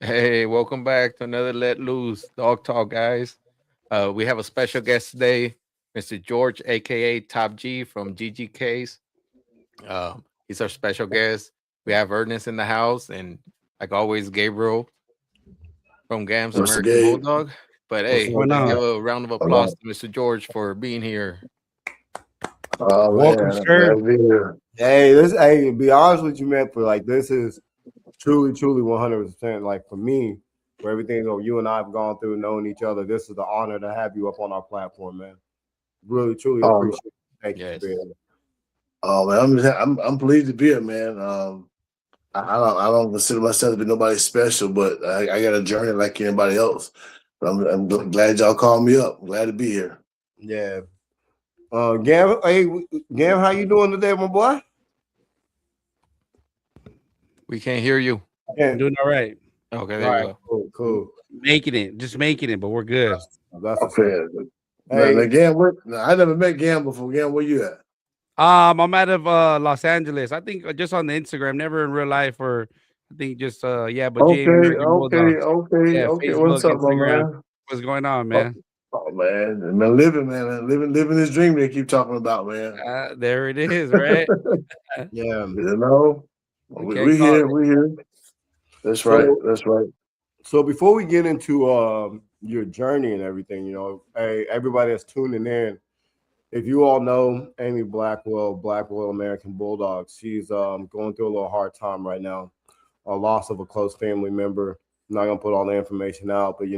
Hey, welcome back to another Let Loose Dog Talk, guys. We have a special guest today, Mr. George, aka Top G from GGKs. He's our special guest. We have Ernest in the house, and like always, Gabriel from Gams What's the American game? Bulldog. But What's hey, going let's on? give a round of Hold applause on. to Mr. George for being here. Oh Welcome, man, I'm glad sir. to be here. Hey, to be honest with you, man, for like this is truly 100% like for me, for everything that you and I have gone through, knowing each other, this is the honor to have you up on our platform, man. Really, truly Um, appreciate it. Thank you for being Yes, here. oh man, I'm pleased to be here, man. I don't consider myself to be nobody special, but I got a journey like anybody else. But glad y'all called me up. Glad to be here. Yeah. Gam, how you doing today, my boy? we can't hear you. Yeah. I'm doing all right. Okay, All there you right, go. cool. Making it, just making it, but we're good. That's what's up. Okay. Now, Hey, Gam, I never met Gam before. Gam, where you at? I'm out of Los Angeles. I think just on the Instagram, never in real life, or I think just yeah, but J Okay, American okay, Bulldogs. okay, Yeah, okay. Facebook, What's up, my Instagram. man? What's going on, Oh, man? oh man, living this dream they keep talking about, man. There it is, right? yeah. You know, We we, can't we call here, it. we here. That's right. So That's right. So before we get into your journey and everything, hey, everybody that's tuning in, if you all know Amy Blackwell American Bulldog, she's going through a little hard time right now, a loss of a close family member. I'm not gonna put all the information out, but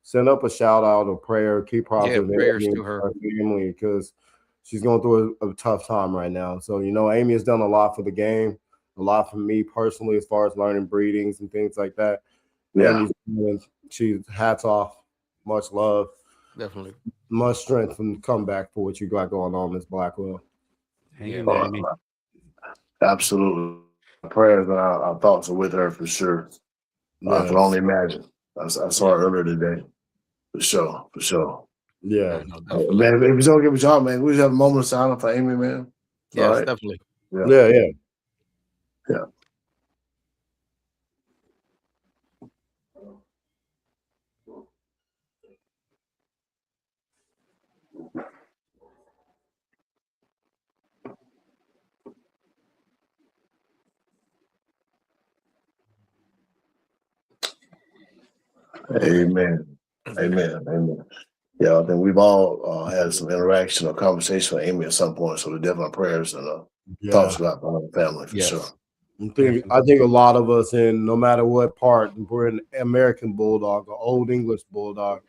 send up a shout out, a prayer, keep Yeah, positive prayers energy to in her. her family because she's going through a tough time right now. So Amy has done a lot for the game, a lot for me personally as far as learning breedings and things like that. Yeah. Amy's she's hats off, much love, Definitely. much strength and comeback for what you got going on, Miss Blackwell. Hang Yeah, in there, Amy. Absolutely. Prayers and our thoughts are with her for sure. I can Yes, only imagine. I saw yeah, her earlier today. For sure. For sure. yeah. yeah. No, definitely. Man, if it's okay with y'all, man, we just have a moment of silence for Amy, man. All Yes, right. definitely. Yeah. Yeah. Yeah. Amen. Amen. Amen. Yeah, I think we've all had some interaction or conversation with Amy at some point. So the definitely prayers and Yeah. thoughts about the family for sure. Yes, I Definitely. think a lot of us in no matter what part, we're an American Bulldog, an old English Bulldog.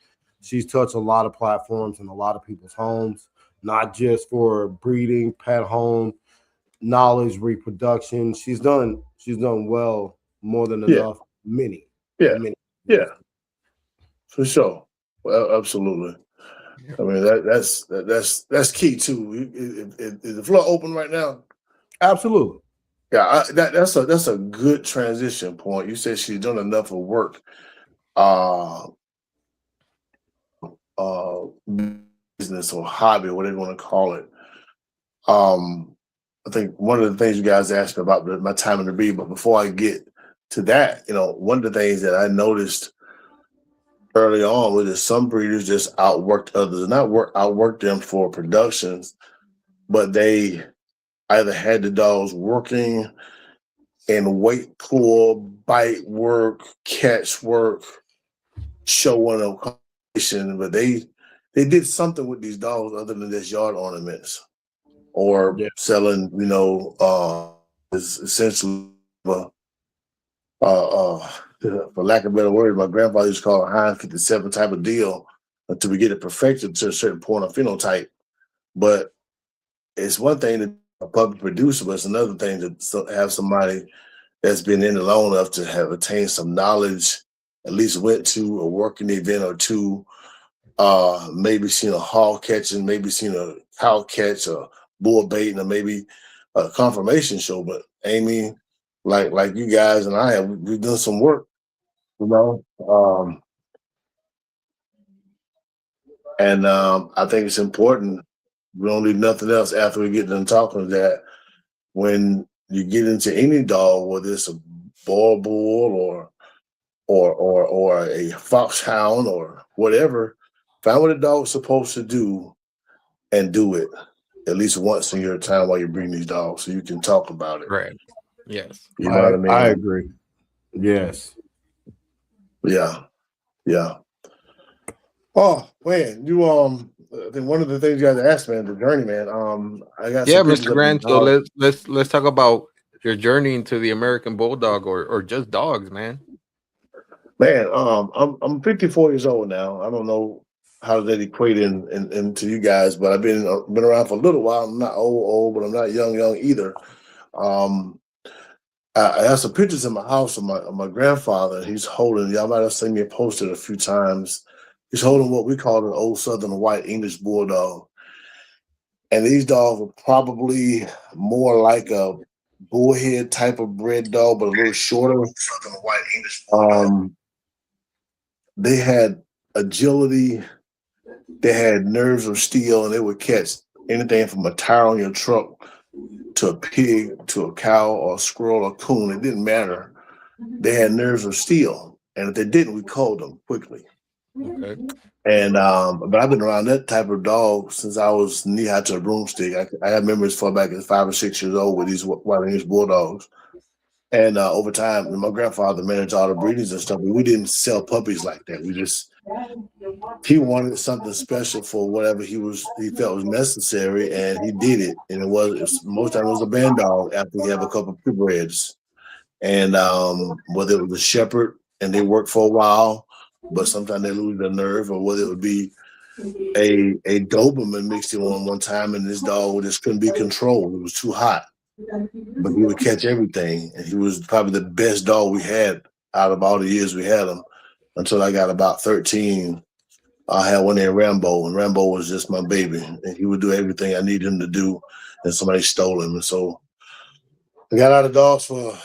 She's touched a lot of platforms in a lot of people's homes, not just for breeding, pet home, knowledge, reproduction. She's done well, more than Yeah. enough. Many, Yeah. many. Yeah. For sure. Well, absolutely. yeah. I mean that's key too. Is the floor open right now? Absolutely. Yeah, that's a good transition point. You said she's done enough of work, uh, uh, business or hobby, whatever you want to call it. Um, I think one of the things you guys asked me about my time in the breed, but before I get to that, one of the things that I noticed early on was that some breeders just outworked others, not outworked them for productions, but they either had the dogs working in weight pull, bite work, catch work, showing a competition, but they did something with these dogs other than just yard ornaments or Yeah. selling, is essentially uh, for lack of a better word, my grandfather used to call it Heinz 57 type of deal until we get it perfected to a certain point of phenotype. But it's one thing to be a public producer, but it's another thing to have somebody that's been in it long enough to have attained some knowledge, at least went to a working event or two, maybe seen a hog catching, maybe seen a cow catch, a bull baiting, or maybe a confirmation show. But Amy, like you guys and I have, we've done some work, you know. And I think it's important. We don't need nothing else after we get done talking that when you get into any dog, whether it's a bull or or a foxhound or whatever. Find what a dog's supposed to do and do it at least once in your time while you're breeding these dogs, so you can talk about it. Right. Yes. You know what I I mean? agree. Yes. Yeah, yeah. Oh man, you I think one of the things you guys asked, man, the journey, man. I got Yeah, some pictures Mr. of these Grant. So dogs. let's talk about your journey into the American Bulldog or just dogs, man. Man, I'm 54 years old now. I don't know how that equate into you guys, but I've been around for a little while. I'm not old, but I'm not young either. Um, I have some pictures in my house of my grandfather. He's holding. Y'all might have seen me posted a few times. He's holding what we call an old Southern white English bulldog, and these dogs are probably more like a bullhead type of bred dog, but a little shorter. Southern white English bulldog. They had agility, they had nerves of steel, and they would catch anything from a tire on your truck to a pig, to a cow, or a squirrel, or coon. It didn't matter. They had nerves of steel, and if they didn't, we called them quickly. Okay. And but I've been around that type of dog since I was knee high to a broomstick. I have memories far back as 5 or 6 years old with these white English bulldogs. And over time, my grandfather managed all the breedings and stuff, but we didn't sell puppies like that. He wanted something special for whatever he felt was necessary, and he did it. And most time it was a band dog after he had a couple of purebreds. And whether it was a shepherd and they worked for a while, but sometimes they lose their nerve, or whether it would be a Doberman mixed in one time, and this dog just couldn't be controlled. It was too hot. But he would catch everything, and he was probably the best dog we had out of all the years we had him until I got about 13. I had one named Rambo, and Rambo was just my baby, and he would do everything I needed him to do, and somebody stole him. And so I got out of dogs for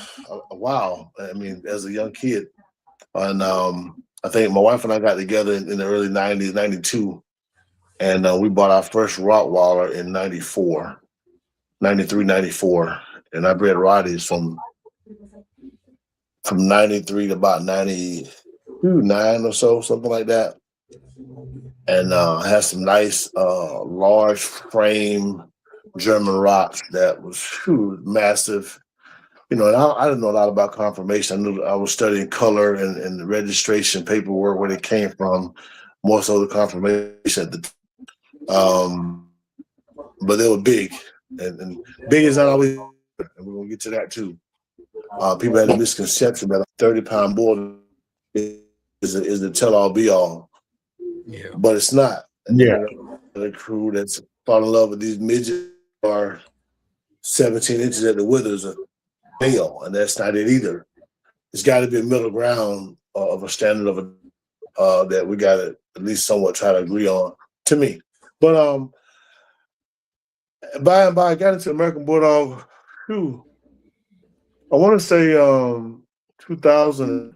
a while. I mean, as a young kid, and I think my wife and I got together in the early 90s, 92, and we bought our first Rottweiler in 94. 93, 94, and I bred Rotties from 93 to about 92, 9 or so, something like that. And I had some nice large frame German rocks that was massive. You know, and I didn't know a lot about conformation. I knew I was studying color and the registration paperwork, where they came from, more so the conformation. But they were big. And big is not always, and we're gonna get to that too. People had a misconception that a 30-pound bull is the tell-all be-all, Yeah. but it's not. And Yeah. the crew that's fall in love with these midgets are 17 inches at the withers a male, and that's not it either. It's got to be a middle ground of a standard of that we got to at least somewhat try to agree on. To me, but by and by, I got into American Bulldog. I want to say 2000.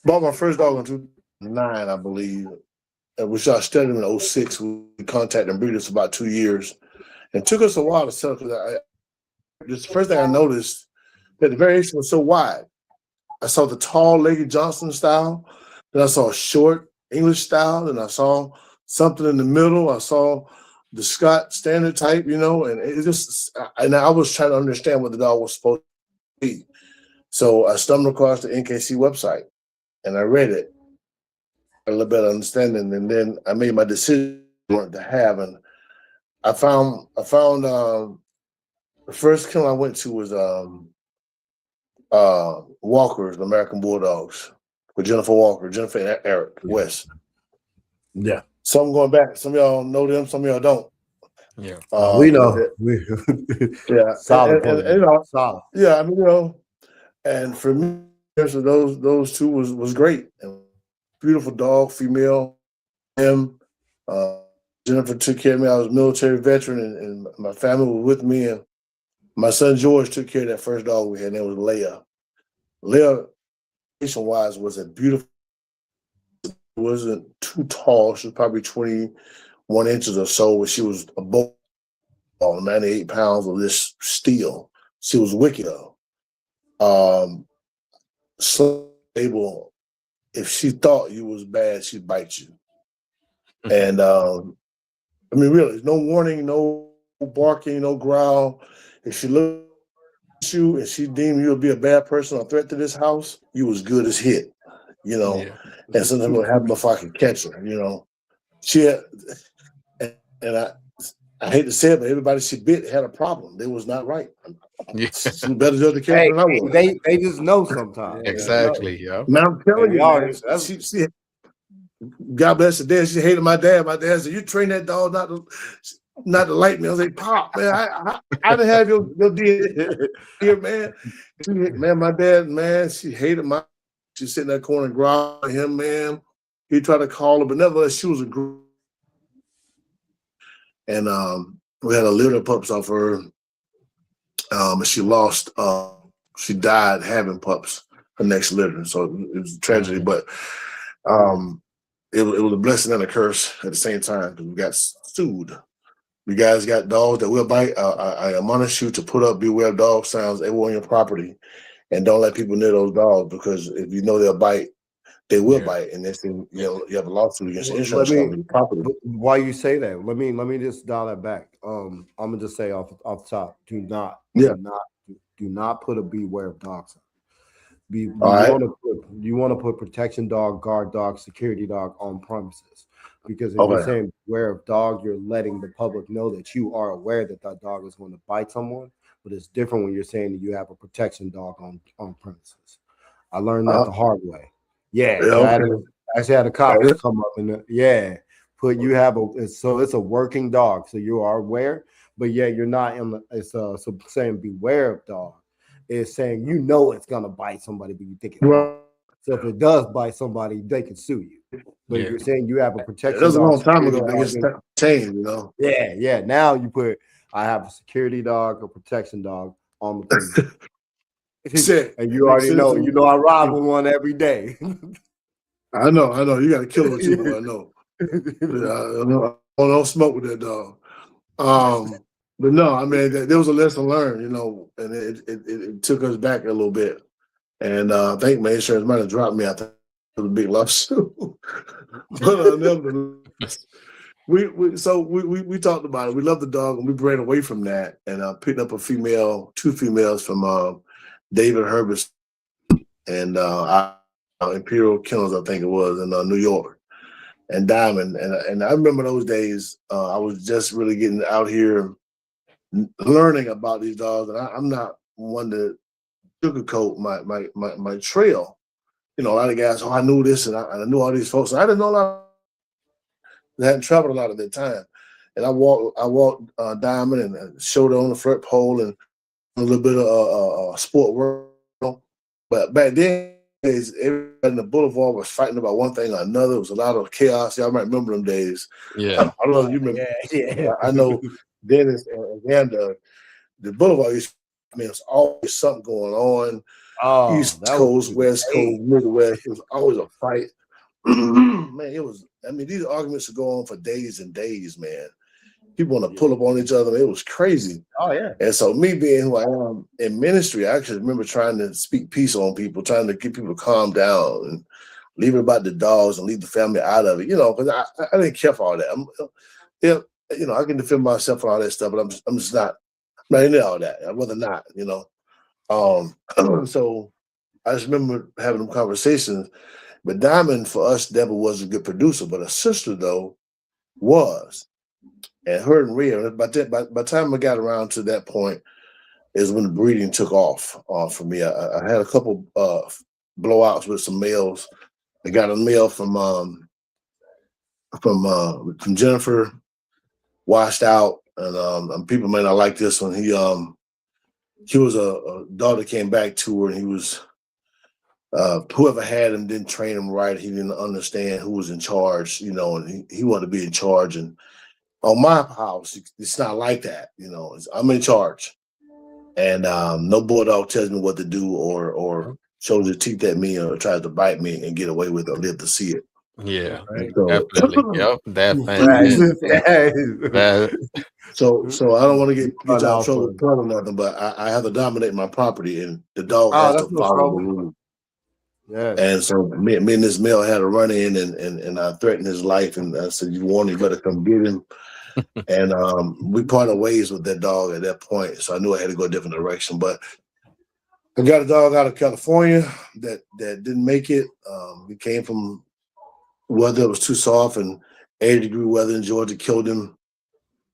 Bought my first dog in 2009, I believe. And we started studying in 06. We contacted breeders for about 2 years. It took us a while to sell, because this first thing I noticed, that the variation was so wide. I saw the tall legged Johnson style, then I saw a short English style, and I saw something in the middle. I saw the Scott standard type, and I was trying to understand what the dog was supposed to be. So I stumbled across the NKC website and I read it, a little better understanding, and then I made my decision to have. And I found the first kennel I went to was Walker's, the American Bulldogs, with Jennifer and Eric West. Yeah. Some going back. Some of y'all know them. Some of y'all don't. Yeah. We know. Yeah. Solid. And, solid. yeah. I mean, and for me, so those two was great. And beautiful dog, female. Him, Jennifer took care of me. I was a military veteran, and my family was with me. And my son George took care of that first dog we had. Name was Leia. Leia, wise, was a beautiful. Wasn't too tall. She was probably 21 inches or so. But she was a bull, 98 pounds of this steel. She was wicked though. So able, if she thought you was bad, she'd bite you. And I mean, really, no warning, no barking, no growl. If she looked at you and she deemed you to be a bad person or threat to this house, you was good as hit, you know. Yeah. And something would happen before I could catch her, you know. She had, and I hate to say it, but everybody she bit had a problem. They was not right. Yeah. She was better judge the character Hey, than I was. they just know sometimes. Yeah. Exactly. Yeah. Man, I'm telling Hey, you, y'all, man. that's- She God bless her dad. She hated my dad. My dad said, "You train that dog not to like me." I was like, "Pop, man, I didn't have your DNA here, man." Man, my dad, man, she hated my. She sit in that corner and growl at him, man. He tried to call her, but nevertheless, she was a group. And we had a litter of pups off her. And she lost. She died having pups. Her next litter, so it was a tragedy. But it was a blessing and a curse at the same time because we got sued. You guys got dogs that will bite. I admonish you to put up beware of dog signs everywhere on your property, and don't let people near those dogs because if you know they'll bite, they will bite, and next thing you have a lawsuit against the insurance company. Property. Why you say that? Let me just dial that back. I'm gonna just say off the top, do not put a beware of dogs. You want to put protection dog, guard dog, security dog on premises, because if you're saying beware of dog, you're letting the public know that you are aware that that dog is going to bite someone. But it's different when you're saying that you have a protection dog on premises. I learned that the hard way. Yeah, I actually had a cop come up and put you have it's a working dog, so you are aware, but you're not in the. It's so saying beware of dog. Is saying you know it's gonna bite somebody, but you think it won't. So if it does bite somebody, they can sue you. But you're saying you have a protection. That was a long time ago. I guess changed, you know. Yeah. Now you put I have a security dog, a protection dog on the premises. And you already know. You know I ride with one every day. I know. You got to kill him with you. I know. I don't smoke with that dog. But no, I mean, there was a lesson learned, you know, and it took us back a little bit. And I think my insurance might have dropped me. I think it was a big lawsuit. But nevertheless, we talked about it. We love the dog, and we ran away from that. And I picked up two females from David Herbert and Imperial Kennels, I think it was, in New York. And Diamond. And I remember those days, I was just really getting out here learning about these dogs, and I'm not one to sugarcoat my trail. You know, a lot of guys, I knew this and I knew all these folks. And I didn't know a lot. I hadn't traveled a lot at that time. And I walked Diamond and showed her on the front pole and a little bit of sport work. But back then, everybody in the boulevard was fighting about one thing or another. It was a lot of chaos. Y'all might remember them days. Yeah. I don't know if you remember. Yeah. I know Dennis and the boulevard used to, I mean, it was always something going on. East Coast, West Coast, Midwest. It was always a fight. Man, these arguments would go on for days and days, man. People want to pull up on each other. It was crazy. Oh, yeah. And so me being who I am in ministry, I actually remember trying to speak peace on people, trying to get people to calm down and leave it about the dogs and leave the family out of it, you know, because I didn't care for all that. You know, I can defend myself and all that stuff, but I'm just not into all that. I'd rather not, you know. So I just remember having them conversations. But Diamond, for us, Deborah was a good producer, but her sister, though, was. And her and Rhea, by the time I got around to that point, is when the breeding took off for me. I had a couple blowouts with some males. I got a male from Jennifer, washed out, and people may not like this one. He was a daughter came back to her, and he was whoever had him didn't train him right. He didn't understand who was in charge, you know, and he wanted to be in charge. And on my house, it's not like that, you know. I'm in charge, and no bulldog tells me what to do or shows his teeth at me or tries to bite me and get away with it or live to see it. Yeah, right. So, definitely. Yep, So I don't want to get y'all in trouble or nothing, but I have to dominate my property, and the dog has to follow the rules. Yes. And so me and this male had a run in, and I threatened his life, and I said, "You want him, you better come get him." And we parted ways with that dog at that point. So I knew I had to go a different direction. But I got a dog out of California that didn't make it. He came from weather that was too soft, and 80-degree weather in Georgia killed him.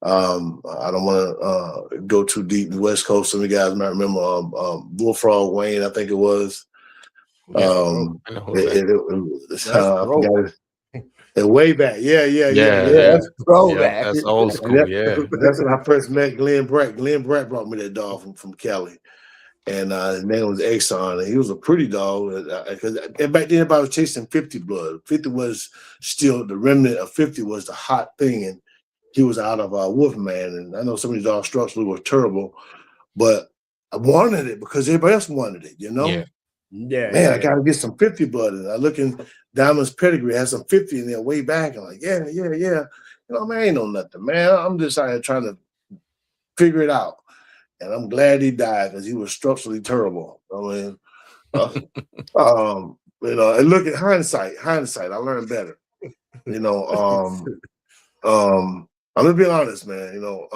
I don't want to go too deep in the West Coast. Some of you guys might remember Bullfrog Wayne, I think it was. Yeah, That's I know who that. I forgot it. Way back. Yeah. That's throwback. That's old school. Yeah. That's when I first met Glenn Brett. Glenn Brett brought me that dog from Cali. And his name was Exxon, and he was a pretty dog. Because back then, everybody was chasing 50 blood. 50 was still the remnant of 50 was the hot thing, and he was out of Wolfman. And I know some of these dogs structurally were terrible, but I wanted it because everybody else wanted it. You know, Yeah. I got to get some 50 blood. And I look in Diamond's pedigree, has some 50 in there way back. I'm like, yeah. You know, man, ain't no nothing, man. I'm just out here trying to figure it out. And I'm glad he died because he was structurally terrible. I mean, you know, and look at hindsight, I learned better. You know, I'm gonna be honest, man. You know,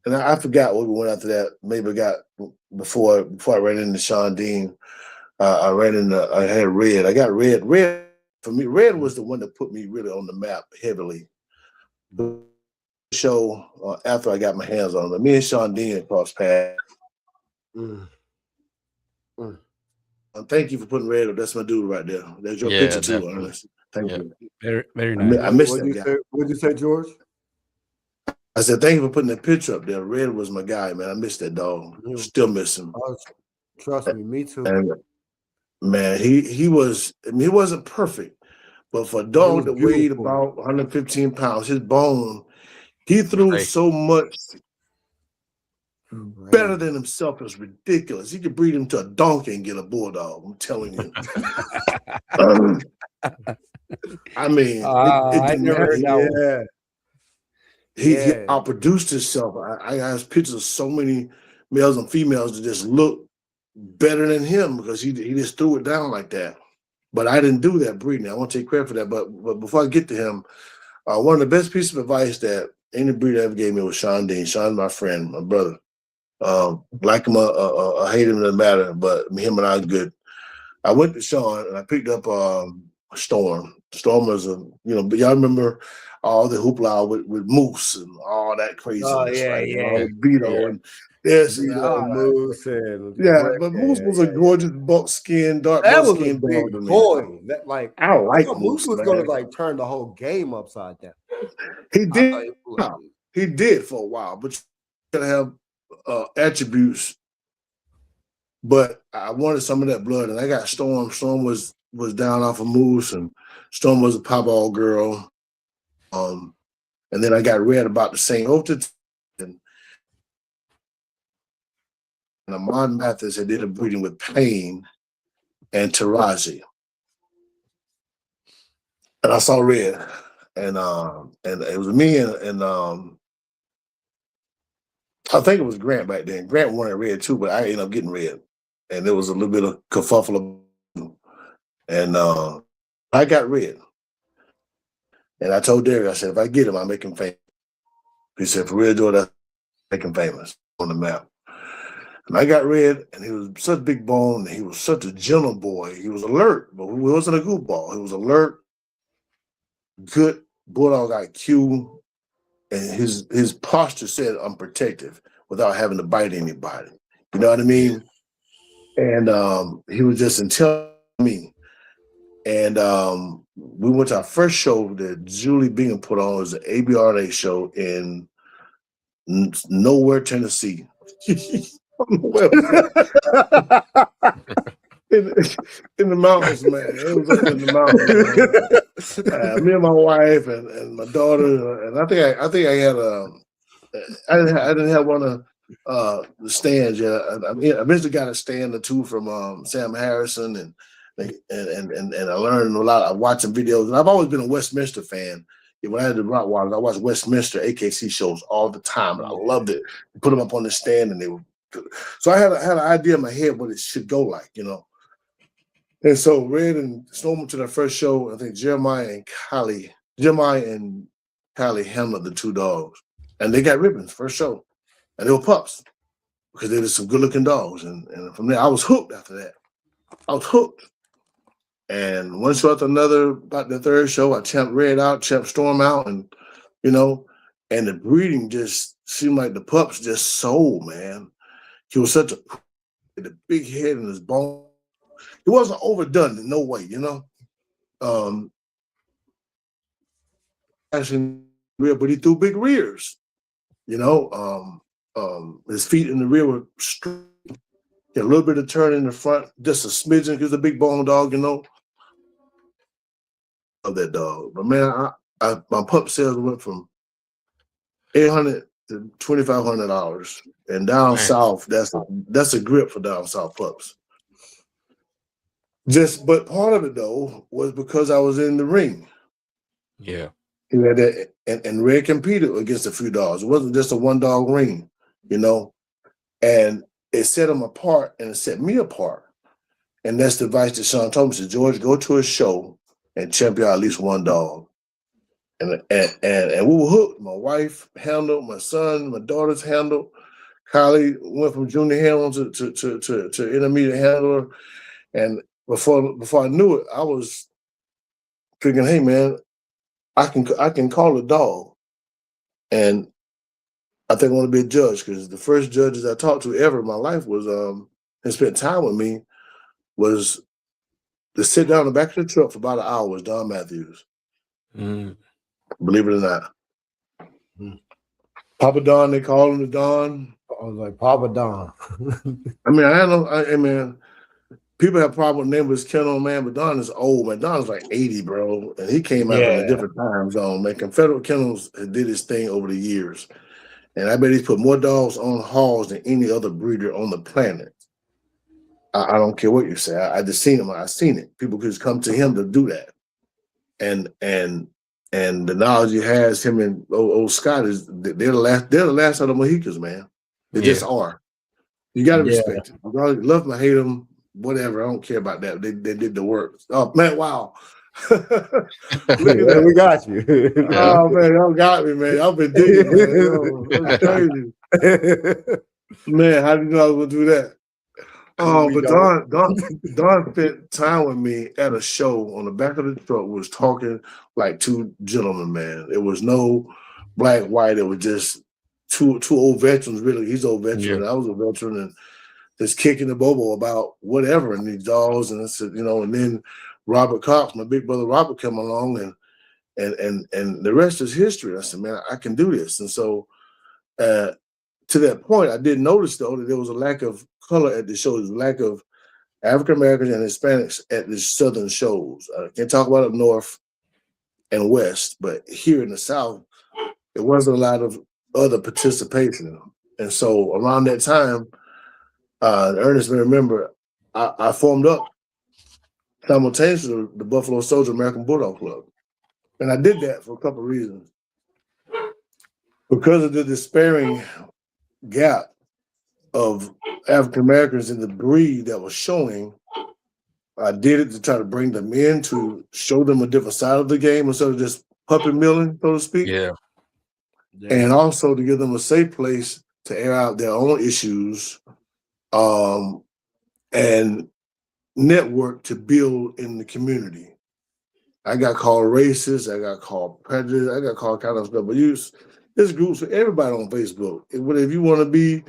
and I forgot what we went after that. Maybe I got before I ran into Sean Dean. I had Red. I got Red. Red for me. Red was the one that put me really on the map heavily. The show after I got my hands on him. Me and Sean Dean crossed paths. Thank you for putting Red up. That's my dude right there. That's your picture too, Ernest. Thank you. Very, very nice. I missed that guy. What'd you say, George? I said, thank you for putting that picture up there. Red was my guy, man. I missed that dog. Still miss him. Trust me too. And man, he was, I mean, he wasn't perfect, but for a dog that weighed about 115 pounds, his bone, he threw so much better than himself. It was ridiculous. He could breed him to a donkey and get a bulldog. I'm telling you. I mean, I never heard that one. He outproduced himself. I have pictures of so many males and females that just look better than him because he just threw it down like that. But I didn't do that breeding. I want to take credit for that. But before I get to him, one of the best pieces of advice that any breeder ever gave me was Sean Dean. Sean's my friend, my brother. Like him or hate him, doesn't matter. But him and I are good. I went to Sean and I picked up Storm. Storm was but y'all remember all the hoopla with Moose and all that craziness. Vito and this and Moose and but Moose was a gorgeous buck skin, dark buck skin dog. Boy, that I like Moose was gonna turn the whole game upside down. He did. He did for a while, but you gotta have attributes. But I wanted some of that blood, and I got Storm. Storm was down off of Moose, and Storm was a piebald girl. And then I got Red about the same. And Ahmad Mathis had did a breeding with Payne and Taraji. And I saw Red, and it was me and I think it was Grant back then. Grant wanted Red too, but I ended up getting Red, and there was a little bit of kerfuffle, and I got Red. And I told Derek, I said, if I get him, I'll make him famous. He said, for real, Jordan, I'll make him famous on the map. And I got Red, and he was such a big bone. He was such a gentle boy. He was alert, but he wasn't a goofball. He was alert, good bulldog IQ, and his posture said I'm protective without having to bite anybody. You know what I mean? And he was just intelligent to me. And we went to our first show that Julie Bingham put on. It was an ABRA show in nowhere, Tennessee. in the mountains, man. It was up in the mountains. Me and my wife and my daughter, and I think I had I didn't have one of the stands yet. I eventually got a stand or two from Sam Harrison and I learned a lot. I'm watching videos, and I've always been a Westminster fan. When I had the Rottweilers, I watched Westminster AKC shows all the time, and I loved it. Put them up on the stand, and they were good. So I had an idea in my head what it should go like, you know. And so Red and Snowman to their first show, I think Jeremiah and Callie handled the two dogs. And they got ribbons, first show. And they were pups because they were some good looking dogs. And from there, I was hooked after that. I was hooked. And one show after another, about the third show, I champed Red out, champed Storm out, and and the breeding just seemed like the pups just sold, man. He was such the big head and his bone. He wasn't overdone in no way, Actually, but he threw big rears, his feet in the rear were straight. A little bit of turn in the front, just a smidgen, because a big bone dog, of that dog. But man, my pup sales went from $800 to $2,500, and down south, that's a grip for down south pups. But part of it though was because I was in the ring. Yeah, He had that, and Red competed against a few dogs. It wasn't just a one dog ring, and it set him apart and it set me apart. And that's the advice that Sean told me. Said, George, go to a show and champion at least one dog. And we were hooked. My wife handled, my son, my daughters handled. Kylie went from junior handler to intermediate handler. And before I knew it, I was thinking, hey man, I can call a dog. And I think I want to be a judge, because the first judges I talked to ever in my life was and spent time with me was to sit down in the back of the truck for about an hour was Don Matthews. Believe it or not. Papa Don, they call him the Don. I was like, Papa Don. I mean, people have problem with name of his kennel, man, but Don is old, man. Don's like 80, bro. And he came out in a different time zone, man. Confederate Kennels did his thing over the years. And I bet he's put more dogs on halls than any other breeder on the planet. I don't care what you say. I just seen him. I seen it. People could just come to him to do that. And the knowledge he has, him and old Scott, is they're the last of the Mohicans, man. They just are. You gotta respect it. Love them, hate them, whatever. I don't care about that. They did the work. Oh man, wow. Look at that. We got you. Oh man, y'all got me, man. Y'all been digging, man. That's crazy. Man, how did you know I was gonna do that? But Don spent time with me at a show on the back of the truck, was talking like two gentlemen, man. It was no black, white, it was just two old veterans, really. He's an old veteran, I was a veteran, and just kicking the bobo about whatever and these dogs, and I said, and then Robert Cox, my big brother Robert, came along, and the rest is history. I said, man, I can do this. And so to that point, I did notice though that there was a lack of color at the show. There was a lack of African Americans and Hispanics at the southern shows. I can't talk about up north and west, but here in the south, there wasn't a lot of other participation. And so around that time, Ernest may remember, I formed up simultaneously the Buffalo Soldier American Bulldog Club. And I did that for a couple of reasons. Because of the despairing gap of African Americans in the breed that was showing, I did it to try to bring them in, to show them a different side of the game instead of just puppet milling, so to speak. Yeah. And also to give them a safe place to air out their own issues, and network to build in the community. I got called racist, I got called prejudice, I got called kind of stuff, but there's groups for everybody on Facebook. If you want to be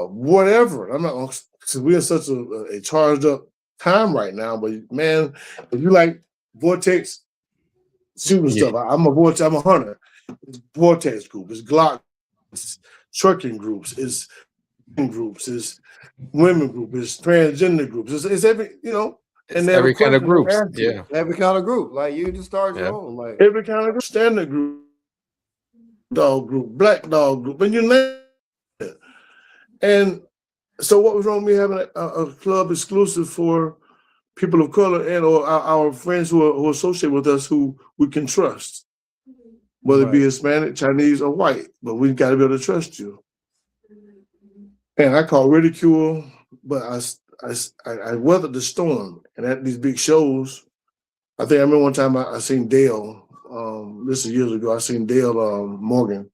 whatever, I'm not, because we're in such a charged up time right now, but man, if you like Vortex shooting stuff, I'm a Vortex, I'm a hunter. It's Vortex group, it's Glock, it's trucking groups, it's groups, it's women group, it's transgender groups, it's every, and every kind of groups. Yeah. Every kind of group. Like you just start your own. Like every kind of group, standard group, dog group, black dog group, and you name it. And so what was wrong with me having a club exclusive for people of color and or our friends who associate with us who we can trust, whether it be Hispanic, Chinese, or white, but we got to be able to trust you. And I call ridicule, but I weathered the storm, and at these big shows, I think I remember one time I seen Dale. This is years ago. I seen Dale Morgan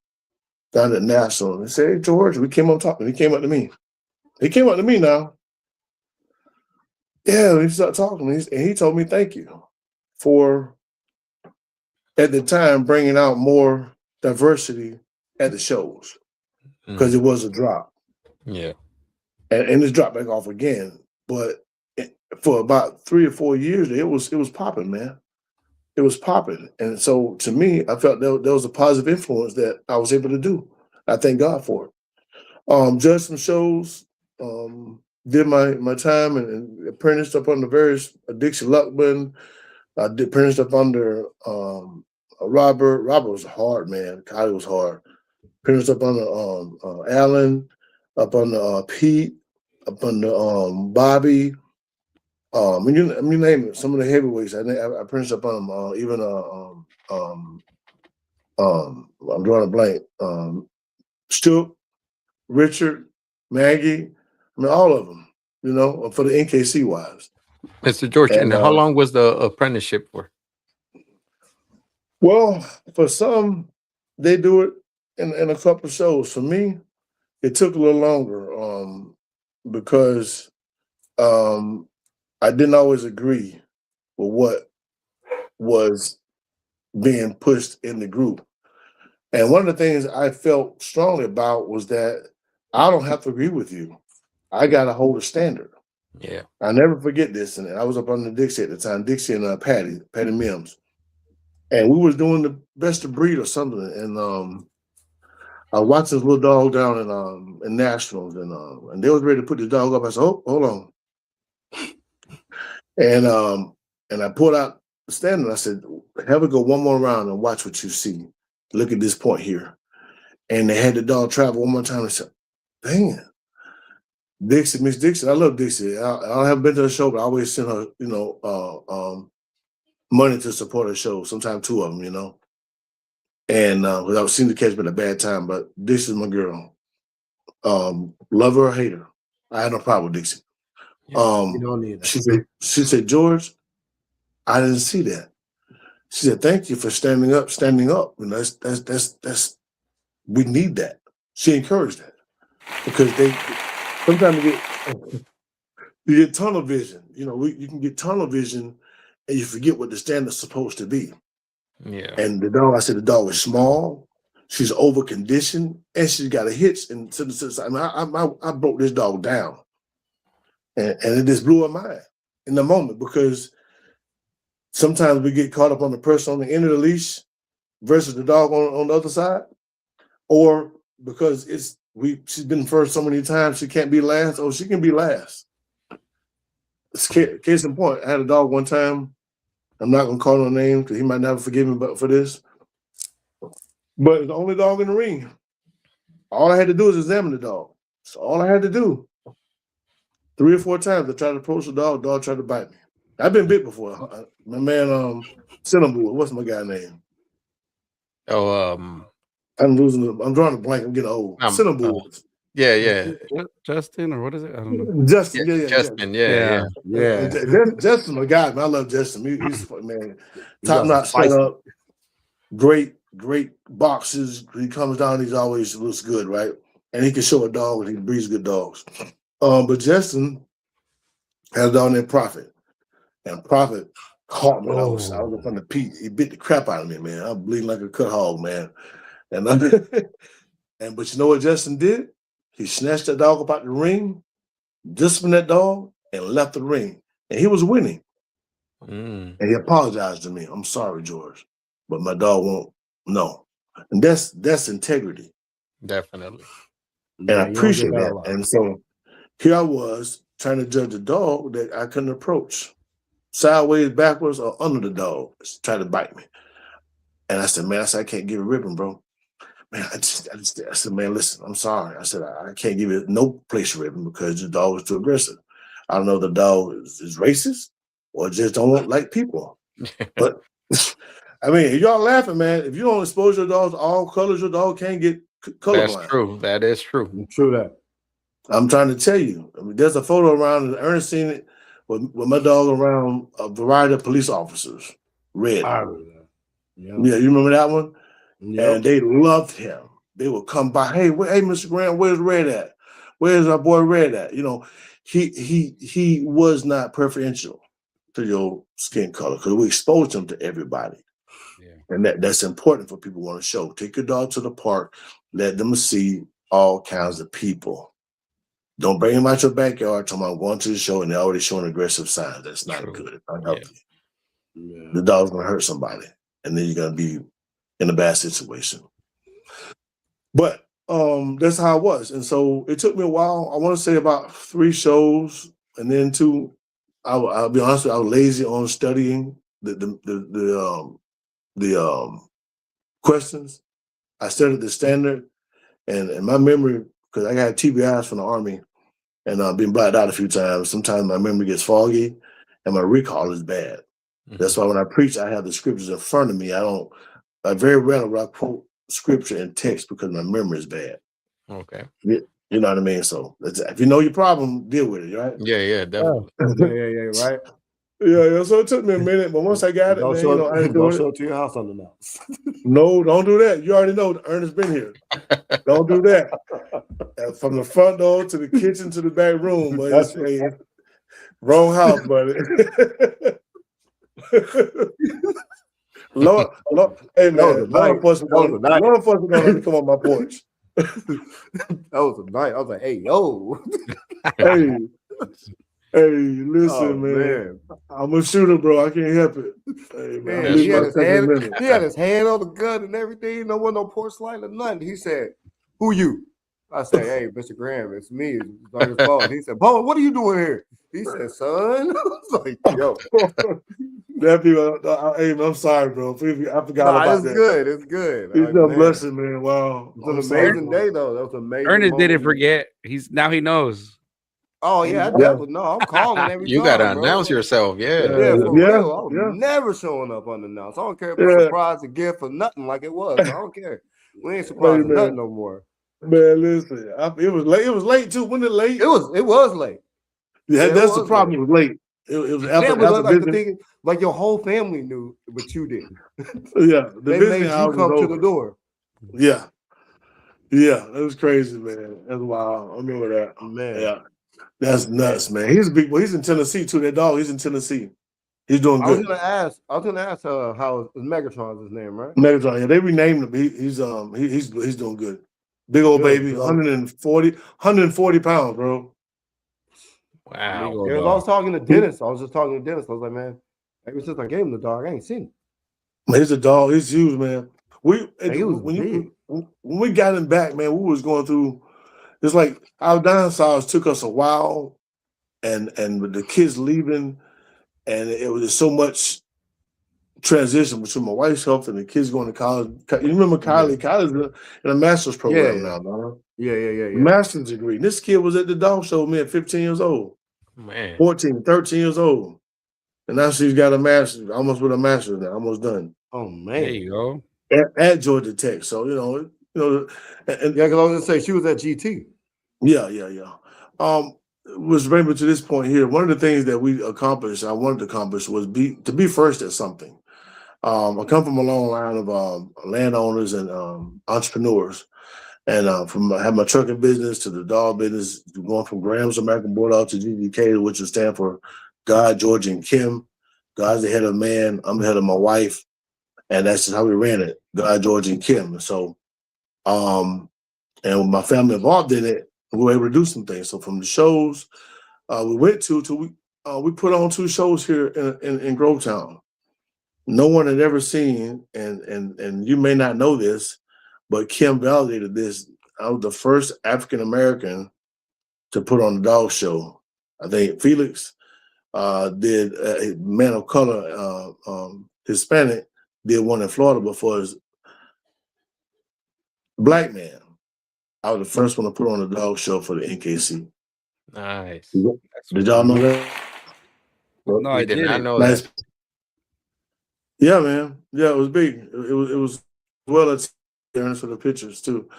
down at National. He said, "Hey George, we came on talking." He came up to me. He came up to me now. Yeah, we started talking, and he told me thank you for at the time bringing out more diversity at the shows because it was a drop. Yeah. And it's dropped back off again. But for about 3 or 4 years, it was popping, man. It was popping. And so to me, I felt there was a positive influence that I was able to do. I thank God for it. Judged some shows, did my time and apprenticed up under various Dixie Luckman. I did apprenticed up under Robert. Robert was hard, man. God, it was hard. Apprenticed up under Allen, up under Pete, up under Bobby. You name it. Some of the heavyweights. I apprenticed up on them. Even I'm drawing a blank. Stu, Richard, Maggie. I mean, all of them. You know, for the NKC wives. Mr. George, and how long was the apprenticeship for? Well, for some, they do it in a couple of shows. For me, it took a little longer because I didn't always agree with what was being pushed in the group. And one of the things I felt strongly about was that I don't have to agree with you. I got to hold a standard. Yeah. I never forget this. And I was up under Dixie at the time, Dixie and Patty Mims. And we was doing the best of breed or something. And I watched this little dog down in Nationals, and they was ready to put the dog up. I said, "Oh, hold on." And I pulled out the standard. I said, "Have it go one more round and watch what you see. Look at this point here." And they had the dog travel one more time. I said, "Dang it. Dixie, Miss Dixie, I love Dixie. I haven't been to a show, but I always send her, money to support her show. Sometimes 2 of them, you know. And I was seeing the catch at a bad time, but Dixie's my girl. Love her or hate her, I had no problem with Dixie. You don't need that. She said, George, I didn't see that. She said, thank you for standing up. And that's we need that. She encouraged that because sometimes you get tunnel vision. You know, you can get tunnel vision and you forget what the standard's supposed to be. Yeah. And I said the dog was small, she's over conditioned, and she's got a hitch. And I broke this dog down. And it just blew her mind in the moment because sometimes we get caught up on the person on the end of the leash versus the dog on the other side, or because she's been first so many times she can't be last. Oh, she can be last. Case in point, I had a dog one time. I'm not gonna call no name because he might never forgive me for this. But it's the only dog in the ring. All I had to do is examine the dog. That's all I had to do. 3 or 4 times I tried to approach the dog tried to bite me. I've been bit before. My man, Cinnamon, what's my guy name? Oh, I'm drawing a blank. I'm getting old. Cinnamon. Yeah. Justin, or what is it? I don't know. Justin, yeah. Justin, yeah. Justin, my guy, man. I love Justin. He's man, top notch set up. Great boxes. He comes down, he's always looks good, right? And he can show a dog and he breeds good dogs. But Justin had a dog named Prophet. And Prophet caught me. I was up on the peak. He bit the crap out of me, man. I'm bleeding like a cut hog, man. And but you know what Justin did? He snatched that dog up out the ring, disciplined that dog, and left the ring. And he was winning. And he apologized to me. I'm sorry, George, but my dog won't know. And that's integrity. Definitely. And I appreciate that. And so here I was trying to judge a dog that I couldn't approach. Sideways, backwards, or under the dog. Try to bite me. And I said, man, I can't give a ribbon, bro. Man, I said, man, listen, I'm sorry. I said, I can't give it no place ribbon because the dog is too aggressive. I don't know if the dog is racist or just don't like people. But I mean, y'all laughing, man. If you don't expose your dog to all colors, your dog can't get colorblind. That's true. That is true. True that. I'm trying to tell you. I mean, there's a photo around, and Ernest seen it with my dog around a variety of police officers. Red. I remember that. Yeah. Yeah, you remember that one? Yep. And they loved him. They would come by, hey, Mr. Grant, where's Red at? Where's our boy Red at? You know, he was not preferential to your skin color because we exposed him to everybody. Yeah. And that's important for people who want to show. Take your dog to the park, let them see all kinds of people. Don't bring him out your backyard till I'm going to the show and they're already showing aggressive signs. That's not good. It's not healthy. Yeah. The dog's gonna hurt somebody, and then you're gonna be in a bad situation. But that's how it was. And so it took me a while. I want to say about 3 shows, and then 2. I'll be honest with you, I was lazy on studying the questions. I studied the standard, and my memory, because I got TBIs from the Army, and I've been blacked out a few times. Sometimes my memory gets foggy, and my recall is bad. That's why when I preach, I have the scriptures in front of me. I very rarely I quote scripture in text because my memory is bad. Okay. You know what I mean? So if you know your problem, deal with it, right? Yeah, definitely. Yeah, right. Yeah. So it took me a minute, but once I got it, Don't man, show, I don't enjoyed show it. it to your house unannounced. No, don't do that. You already know Ernest been here. Don't do that. From the front door to the kitchen to the back room, but That's wrong house, buddy. Lord, hey man, law enforcement don't let me come on my porch. That was a night. I was like, hey, yo. Hey, listen, Oh, man. I'm a shooter, bro. I can't help it. Hey, man, Man, he had his hand on the gun and everything. No one, no porch light or nothing. He said, "Who you?" I said, "Hey, Mr. Graham, it's me." It's on his phone. He said, "Bo, what are you doing here?" He said, "Son," I was like, "Yo, that people." Hey, man, I'm sorry, bro. I forgot about that. Good. It's good. It's a blessing, man. Wow, it's an amazing day, though. That was an amazing. Ernest didn't forget. Now he knows. Oh yeah, I definitely know. I'm calling every You time. gotta bro. announce yourself. Yeah, for real. I'm never showing up unannounced. I don't care if it's a surprise, a gift, or nothing like it was. I don't care. We ain't surprised nothing no more. Man, listen, it was late. It was late too. Wasn't it late? It was late. Yeah, that's the problem. Late. It was late. It was after like the thing, like your whole family knew, but you didn't. Yeah, they made you come to the door. Yeah, it was crazy, man. That's wild. I remember that. Man, yeah, that's nuts, man. He's a big boy. He's in Tennessee too. That dog. He's in Tennessee. He's doing good. I was gonna ask how Megatron's his name, right? Megatron. Yeah, they renamed him. He's doing good. Big old baby, 140 pounds, bro. Wow. Yeah, I was talking to Dennis. I was like, man, ever since I gave him the dog, I ain't seen him. Man, he's a dog. He's huge, man. When we got him back, man, we was going through. It's like our downsides took us a while, and with the kids leaving, and it was just so much transition between my wife's health and the kids going to college. You remember Kylie? Yeah. Kylie's in a master's program now, man. Yeah. Master's degree. And this kid was at the dog show with me at 15 years old. Man. 14, 13 years old. And now she's got a master's, almost with a master's now, almost done. Oh, man. There you go. At Georgia Tech. So, and because I was going to say she was at GT. Yeah. Was bringing me to this point here. One of the things that I wanted to accomplish was to be first at something. I come from a long line of landowners and entrepreneurs, and I have my trucking business to the dog business, going from Graham's American Bulldog to GGK, which will stand for God, George, and Kim. God's the head of man. I'm the head of my wife, and that's just how we ran it. God, George, and Kim. So, and with my family involved in it, we were able to do some things. So from the shows we went to we put on 2 shows here in Grovetown. No one had ever seen, and you may not know this, but Kim validated this. I was the first African American to put on the dog show. I think Felix did a man of color, Hispanic, did one in Florida before his black man. I was the first one to put on a dog show for the NKC. Nice. Did y'all know that? No, I did not know nice. that. Yeah, man. Yeah, it was big. It was well attended for the pictures too.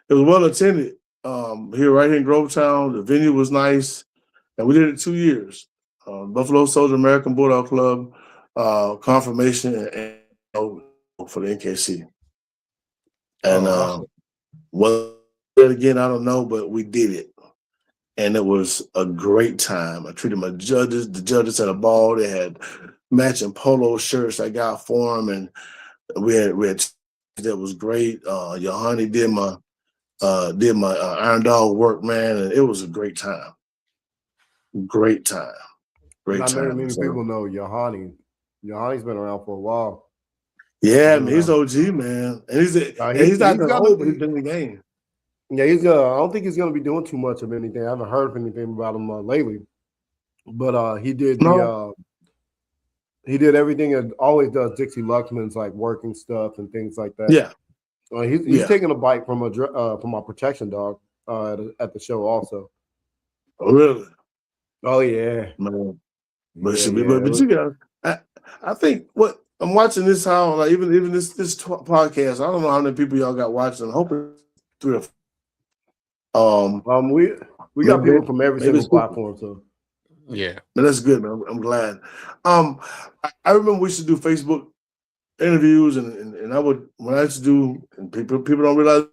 It was well attended. right here in Grovetown. The venue was nice, and we did it 2 years. Buffalo Soldier American Bulldog Club, confirmation and for the NKC. And Oh, awesome. what again, I don't know, but we did it. And it was a great time. I treated my judges. The judges had a ball. They had matching polo shirts I got for them, and we had that was great. Yohani did my Iron Dog work, man, and it was a great time. Great time. Great Not many time. many So, people know Yohani. Yohani's been around for a while. yeah, Been man, he's around. OG, man, and he's not He's that gonna old, but he's been in the game. yeah, he's gonna. I don't think he's gonna be doing too much of anything. I haven't heard of anything about him lately. But No, he did everything and always does Dixie Luxman's like working stuff and things like that. yeah, He's yeah, taking a bite from from our protection dog at the show also. really, Oh yeah, man. But it yeah, should be, yeah. but you got. I think what I'm watching this how like even this podcast. I don't know how many people y'all got watching. I'm hoping 3 or 4. We got Maybe people from every maybe single it's 50. platform. So Yeah. But that's good, man. I'm glad. I remember we used to do Facebook interviews, and I would when I used to do, and people don't realize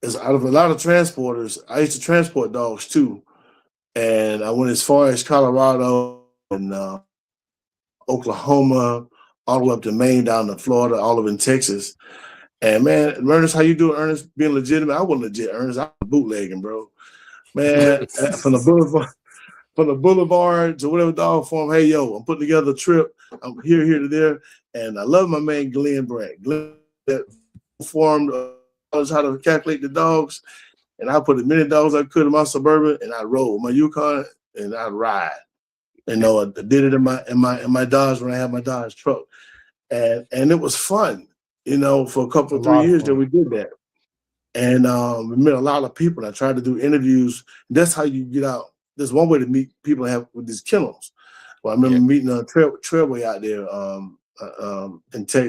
is out of a lot of transporters, I used to transport dogs too, and I went as far as Colorado and Oklahoma, all the way up to Maine, down to Florida, all of in Texas. And man, Ernest, how you doing, Ernest? Being legitimate, I wasn't legit, Ernest. I was bootlegging, bro. Man, from the boulevard to whatever dog form. Hey, yo, I'm putting together a trip. I'm here to there, and I love my man Glenn Brandt. Glenn that formed us how to calculate the dogs, and I put as many dogs I could in my Suburban, and I rode my Yukon, and I ride. You know, I did it in my Dodge when I had my Dodge truck, and it was fun. You know, for a couple a of 3 lot of years that fun. we did that, and we met a lot of people. I tried to do interviews. That's how you get out. There's one way to meet people and have with these kennels. Well, I remember Yeah. meeting a trailway out there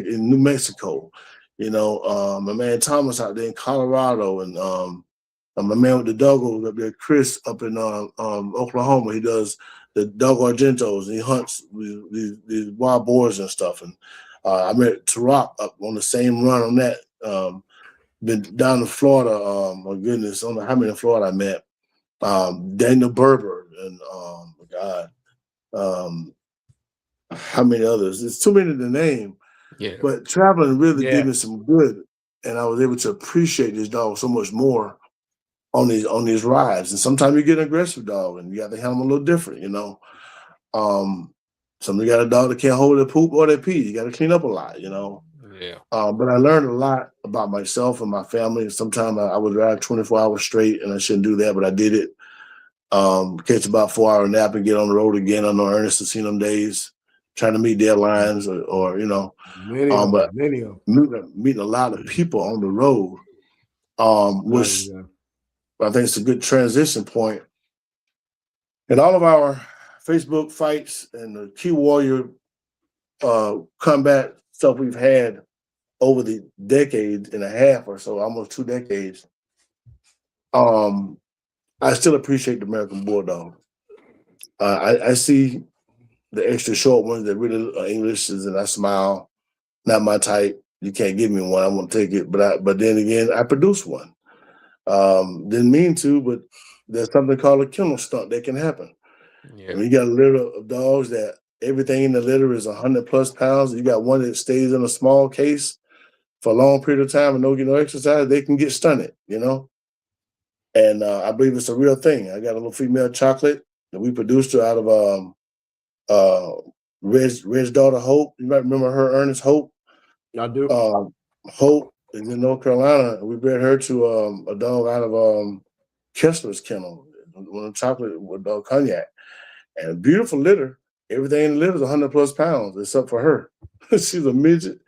in New Mexico. You know, my man Thomas out there in Colorado, and my man with the doggos up there, Chris up in Oklahoma. He does the dog Argentos, and he hunts these wild boars and stuff. And I met Tarak up on the same run on that. Been down to Florida. My goodness, I don't know how many in Florida I met. Daniel Berber and God, um, how many others? It's too many to name. Yeah. But traveling really did Yeah, me some good, and I was able to appreciate this dog so much more on these rides. And sometimes you get an aggressive dog, and you have to handle them a little different, you know. Somebody got a dog that can't hold their poop or their pee. You got to clean up a lot, you know. Yeah. But I learned a lot about myself and my family. Sometimes I would drive 24 hours straight, and I shouldn't do that, but I did it. Catch about 4 hour nap and get on the road again. I know Ernest has seen them days, trying to meet deadlines or you know. many of But them, many of meeting a lot of people on the road, which them. I think it's a good transition point. And all of our Facebook fights and the Key Warrior combat stuff we've had over the decade and a half or so, almost 2 decades, I still appreciate the American Bulldog. I see the extra short ones that really are English, and I smile. Not my type. You can't give me one. I won't take it. But then again, I produce one. Didn't mean to, but there's something called a kennel stunt that can happen. Yeah. When you got a litter of dogs that everything in the litter is 100+ pounds, you got one that stays in a small case for a long period of time and don't get no exercise, they can get stunted, you know? And I believe it's a real thing. I got a little female chocolate that we produced her out of Red's daughter Hope. You might remember her, Ernest Hope. I do. Hope is in North Carolina. We bred her to a dog out of Kessler's kennel, one of chocolate with cognac. And a beautiful litter. Everything in the litter is 100+ pounds, except for her. She's a midget.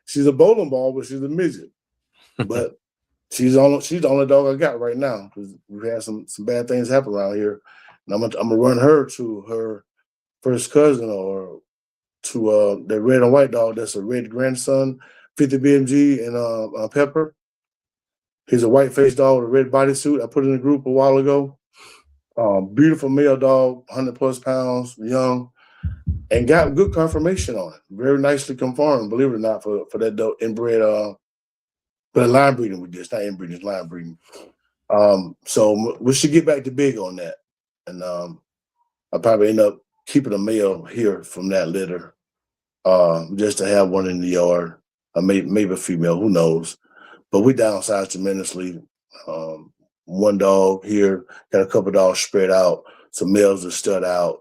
She's a bowling ball, but she's a midget. But she's the only dog I got right now because we've had some bad things happen around here. And I'm gonna run her to her first cousin or to the red and white dog that's a red grandson, 50 BMG and Pepper. He's a white-faced dog with a red bodysuit. I put in a group a while ago. Beautiful male dog, 100+ pounds, young, and got good confirmation on it. Very nicely confirmed, believe it or not, for that dog inbred, but line breeding with this, not inbreeding, it's line breeding. So we should get back to big on that. And I'll probably end up keeping a male here from that litter, just to have one in the yard, maybe a female, who knows. But we downsized tremendously. One dog here, got a couple dogs spread out, some males are stud out.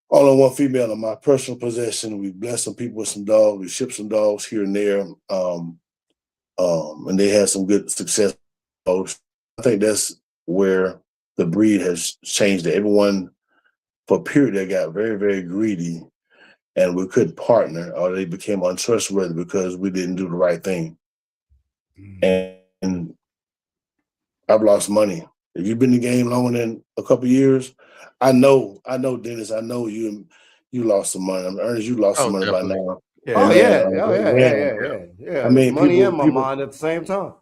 All in one female in my personal possession. We blessed some people with some dogs. We shipped some dogs here and there, and they had some good success. I think that's where the breed has changed. Everyone, for a period, they got very, very greedy, and we couldn't partner, or they became untrustworthy because we didn't do the right thing. And I've lost money. If you've been in the game longer than a couple years, I know, Dennis. I know you lost some money. Ernest, you lost some money definitely. by now. Oh yeah. I mean, money people, in my people, mind at the same time.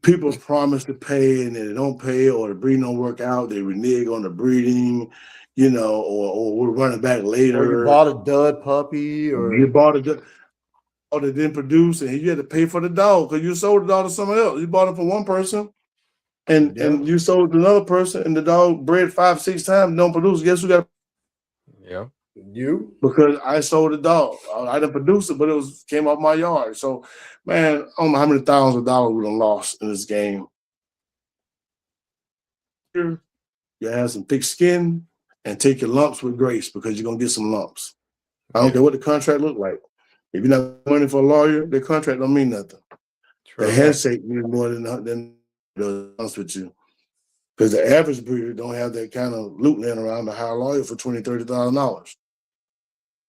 people promise to pay and then they don't pay, or the breeding don't work out. They renege on the breeding, or we're running back later. Or you bought a dud puppy, or you bought a or they didn't produce, and you had to pay for the dog because you sold the dog to someone else. You bought it for one person, and you sold to another person, and the dog bred 5-6 times, don't produce. Guess who got? Yeah. you? Because I sold the dog. I didn't produce it, but it came off my yard. So, man, I don't know how many thousands of dollars we done lost in this game. You have some thick skin and take your lumps with grace, because you're gonna get some lumps. I don't care what the contract look like. If you're not money for a lawyer, the contract don't mean nothing. The handshake means more than to be honest with you. Because the average breeder don't have that kind of loot laying around to hire a lawyer for $20,000-$30,000.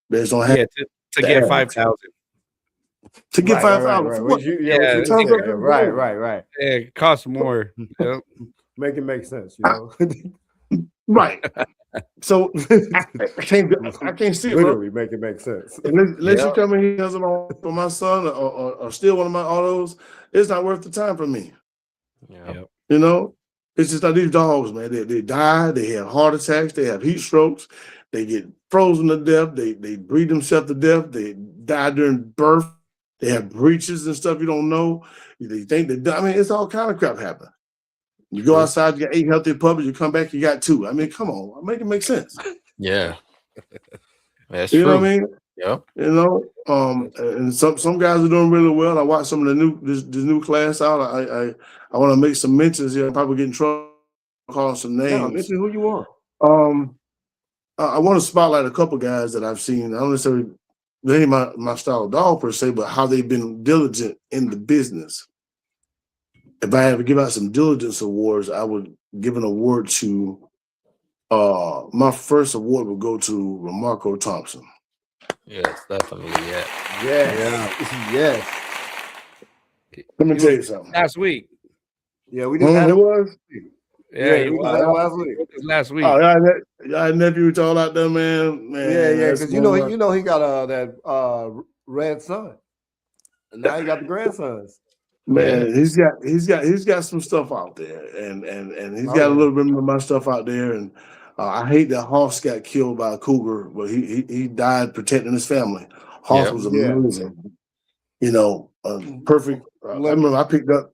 They just don't have to get 5,000. to get 5,000. Right. Yeah, it costs more. Yep. Make it make sense, Right. So I can't see it. Literally make it make sense. Unless you come in here for my son or steal one of my autos, it's not worth the time for me. Yeah. It's just like these dogs, man. They die, they have heart attacks, they have heat strokes, they get frozen to death, they breed themselves to death, they die during birth, they have breaches and stuff you don't know. They think it's all kind of crap happen. You go outside, you got 8 healthy puppies, you come back, you got 2. I mean, come on, make it make sense. Yeah. That's you true. know what I mean? Yeah. And some guys are doing really well. I watched some of this new class out. I want to make some mentions here. I'm probably getting in trouble calling some names. No, mention who you want. I want to spotlight a couple guys that I've seen. I don't necessarily they ain't my style of dog per se, but how they've been diligent in the business. If I had to give out some diligence awards, I would give an award to my first award would go to Remarco Thompson. Yes, definitely. Yeah. Yes. Let me tell you something. Last week. Yeah, we did. It was. Yeah, we was last week. Last week. Oh, y'all nephew was all out there, man. Yeah, because you know he got that red son, and now he got the grandsons. Man, he's got some stuff out there, and he's got a little bit of my stuff out there, and I hate that Hoss got killed by a cougar, but he died protecting his family. Hoss was amazing, perfect. I remember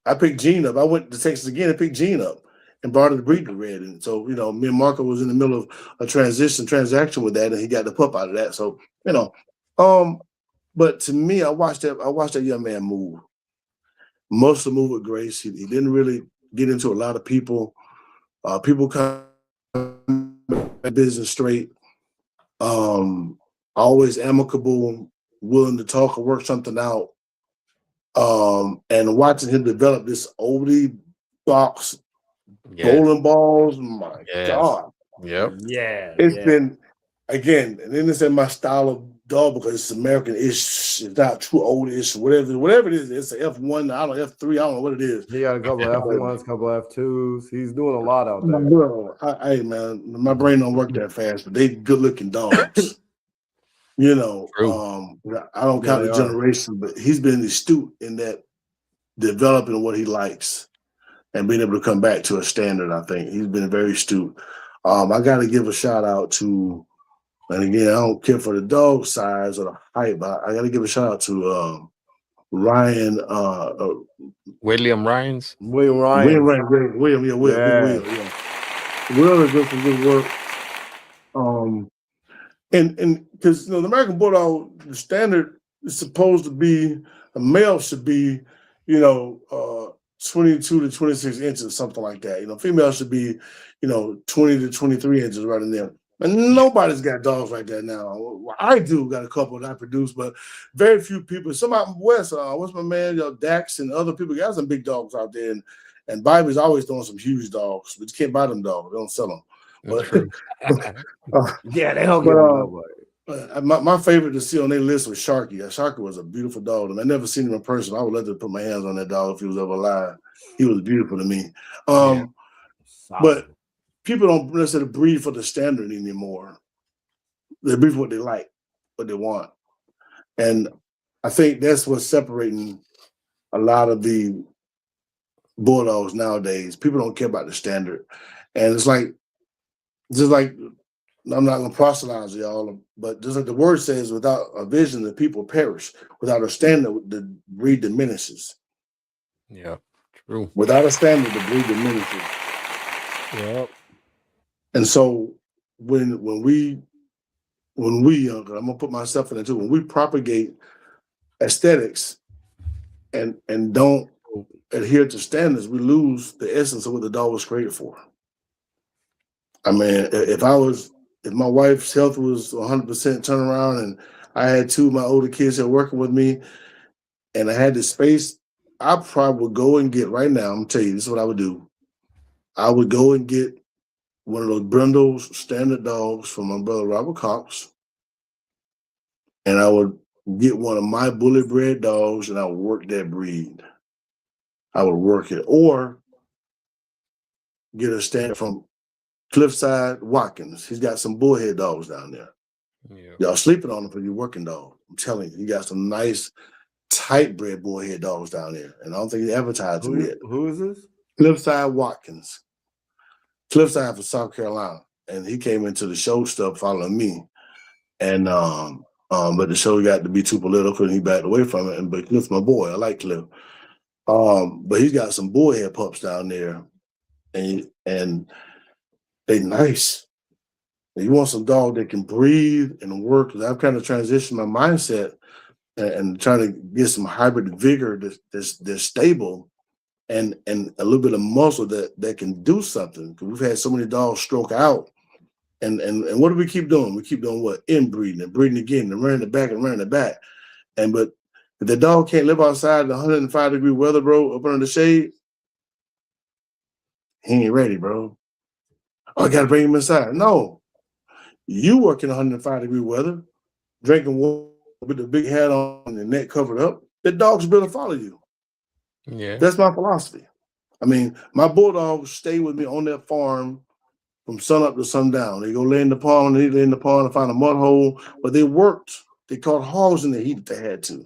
I picked Gene up. I went to Texas again and picked Gene up and brought her to breed the red, and so me and Marco was in the middle of a transaction with that, and he got the pup out of that. So but to me, I watched that young man move. Most of the move with grace. He didn't really get into a lot of people. People come business straight. Always amicable, willing to talk or work something out. And watching him develop this oldie box bowling balls, my God. Yep. Yeah. It's been, again, and then it's in my style of dog because it's American-ish, it's not too old-ish, whatever it is. It's an F1, I don't know, F3, I don't know what it is. He got a couple of F1s, a couple of F2s. He's doing a lot out there. Bro, hey, man, my brain don't work that fast, but they good-looking dogs. I don't count the generation, but he's been astute in that developing what he likes. and being able to come back to a standard. I think he's been very astute. I got to give a shout out to, and again, I don't care for the dog size or the height, but I got to give a shout out to Ryan, William Ryan's. William William, Ryan. William, yeah, Will, Big Yeah. Will, yeah. Will is doing some good work. And because the American Bulldog, the standard is supposed to be a male should be, 22 to 26 inches, something like that. Female should be, 20 to 23 inches right in there. And nobody's got dogs like that now. Well, I do got a couple that I produce, but very few people. Some out west, what's my man, Dax and other people got some big dogs out there, and Bobby's always throwing some huge dogs, but you can't buy them dogs. They don't sell them. But, Yeah, they don't get my favorite to see on their list was Sharky. Sharky was a beautiful dog, and I never seen him in person. I would love to put my hands on that dog if he was ever alive. He was beautiful to me. But people don't necessarily breed for the standard anymore. They breed for what they like, what they want, and I think that's what's separating a lot of the bulldogs nowadays. People don't care about the standard, and it's like just like. I'm not going to proselytize y'all, but just like the word says, without a vision, the people perish. Without a standard, the breed diminishes. Yeah, true. Without a standard, the breed diminishes. Yep. And so when we, I'm gonna put myself in it too. When we propagate aesthetics and don't adhere to standards, we lose the essence of what the dog was created for. I mean, if my wife's health was 100% turnaround and I had two of my older kids that were working with me and I had the space, I probably would go and get right now. I'm gonna tell you, this is what I would do. I would go and get one of those Brindle's standard dogs from my brother Robert Cox, and I would get one of my bullet bred dogs and I would work that breed. I would work it, or get a stand from Cliffside Watkins. He's got some bullhead dogs down there. Yeah. Y'all sleeping on him for your working dog. I'm telling you, he got some nice, tight bred bullhead dogs down there. And I don't think he advertised them yet. Who is this? Cliffside Watkins. Cliffside from South Carolina. And he came into the show stuff following me. And but the show got to be too political and he backed away from it. But Cliff's my boy. I like Cliff. But he's got some bullhead pups down there. And they nice. You want some dog that can breathe and work. Because I've kind of transitioned my mindset and trying to get some hybrid vigor that's stable and a little bit of muscle that can do something. Because we've had so many dogs stroke out. And what do we keep doing? We keep doing what? Inbreeding and breeding again and running it back and running it back. But if the dog can't live outside the 105-degree weather, bro, up under the shade, he ain't ready, bro. Oh, I got to bring him inside. No. You work in 105-degree weather, drinking water with the big hat on and the neck covered up, the dogs will follow you. Yeah. That's my philosophy. I mean, my bulldogs stay with me on that farm from sunup to sundown. They go lay in the pond, and they lay in the pond and find a mud hole, but they worked. They caught hogs in the heat if they had to.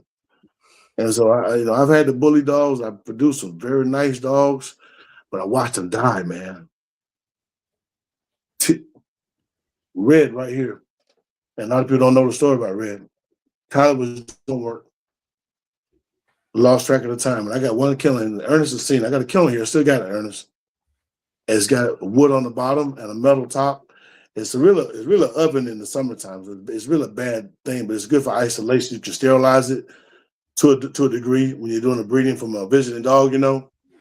And so I've had the bully dogs. I produced some very nice dogs, but I watched them die, man. Red right here. And a lot of people don't know the story about Red. Tyler was doing work. Lost track of the time. And I got one killing. Ernest has seen. I got a killing here. Still got it, Ernest. It's got wood on the bottom and a metal top. It's really an oven in the summertime. It's really a bad thing, but it's good for isolation. You can sterilize it to a degree when you're doing a breeding from a visiting dog,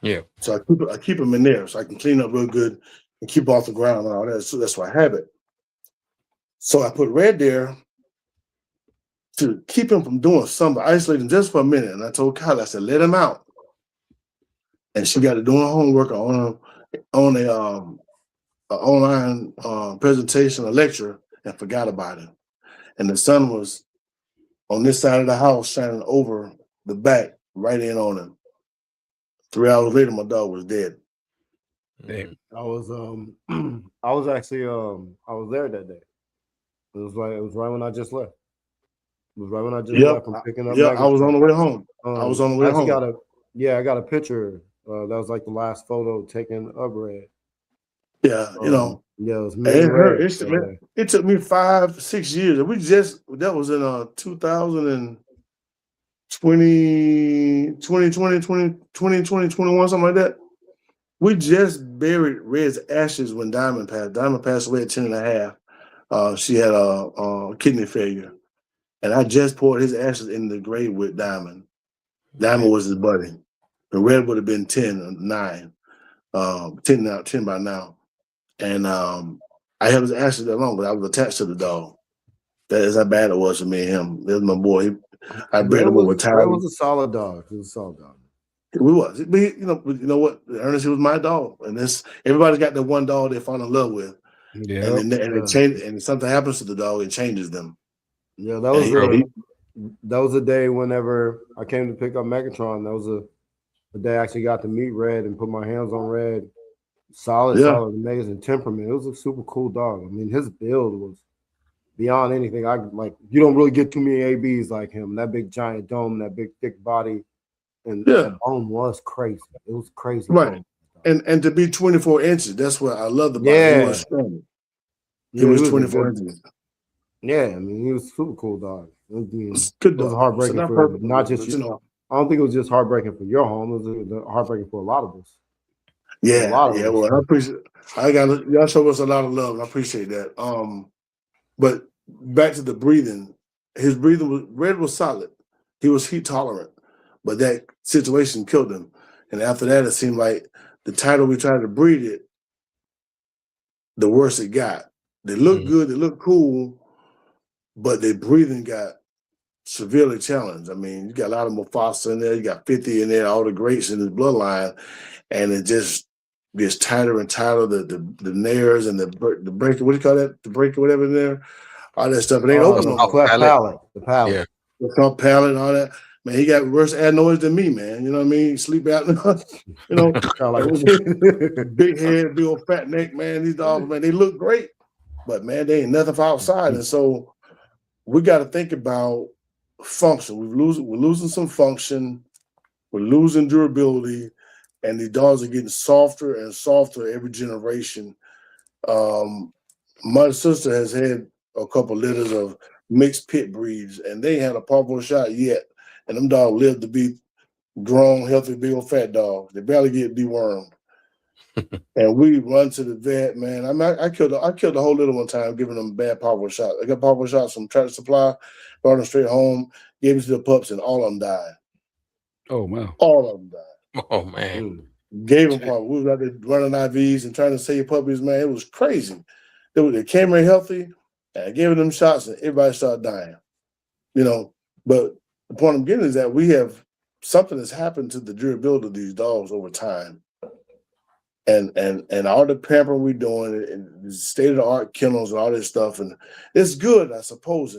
Yeah. So I keep them in there so I can clean up real good and keep off the ground and all that. So that's why I have it. So I put Red there to keep him from doing something, isolate him just for a minute. And I told Kyla, I said, let him out. And she got to doing homework on a online presentation, a lecture, and forgot about it. And the sun was on this side of the house, shining over the back, right in on him. 3 hours later, my dog was dead. Damn. I was I was actually I was there that day. It was right when I just left. It was right when I just left from picking up. Yeah, I was on the way home. I was on the way home. I got a picture That was like the last photo taken of Red. Yeah, Yeah, it was and me it and hurt. Red that day. It took me 5, 6 years. And that was in 2020, 2021, something like that. We just buried Red's ashes when Diamond passed. Diamond passed away at 10 and a half. She had a kidney failure. And I just poured his ashes in the grave with Diamond. Diamond was his buddy. The Red would have been 10 or 9. 10 now, 10 by now. And I held his ashes that long, but I was attached to the dog. That is how bad it was for me and him. That was my boy. I bred him over Red was time. a solid dog. He was a solid dog. We was. But you know what? Ernest, he was my dog. And this everybody's got that one dog they fall in love with. Yeah. And it changes, and something happens to the dog, it changes them. Yeah, that was a day whenever I came to pick up Megatron. That was a day I actually got to meet Red and put my hands on Red. Solid, amazing temperament. It was a super cool dog. I mean, his build was beyond anything. I like. You don't really get too many ABs like him. That big giant dome, that big thick body, and that bone was crazy. It was crazy. Right. Bone. And to be 24 inches, that's what I love about him. He was strong. He was 24 inches. Yeah, I mean, he was a super cool dog. Good dog. It was heartbreaking for not just you. I don't think it was just heartbreaking for your home. It was heartbreaking for a lot of us. Yeah, well, I appreciate. Y'all show us a lot of love, and I appreciate that. But back to the breathing. His breathing Red was solid. He was heat tolerant, but that situation killed him. And after that, it seemed like the tighter we tried to breed it, the worse it got. They look good, they look cool, but their breathing got severely challenged. I mean, you got a lot of Mufasa in there, you got 50 in there, all the greats in his bloodline, and it just gets tighter and tighter. The nares and the breaker, what do you call that? The breaker, whatever in there, all that stuff. It ain't open no more. The palate. Yeah. The soft palate and all that. Man, he got worse adenoids than me, man. You know what I mean? Sleep out, big head, big old fat neck, man. These dogs, man, they look great, but man, they ain't nothing for outside. And so we got to think about function. We're losing some function. We're losing durability, and the dogs are getting softer and softer every generation. My sister has had a couple litters of mixed pit breeds, and they ain't had a powerful shot yet. And them dogs live to be grown, healthy, big old fat dogs. They barely get dewormed. And we run to the vet, man. I mean, I killed a whole litter one time, giving them bad powerful shots. I got powerful shots from Tractor Supply, brought them straight home, gave it to the pups, and all of them died. Oh wow! All of them died. Oh man! Gave them power. We was out there running IVs and trying to save puppies, man. It was crazy. They came in healthy, and I gave them shots, and everybody started dying. But the point I'm getting is that we have something that's happened to the durability of these dogs over time. And all the pampering we're doing and the state-of-the-art kennels and all this stuff, and it's good, I suppose.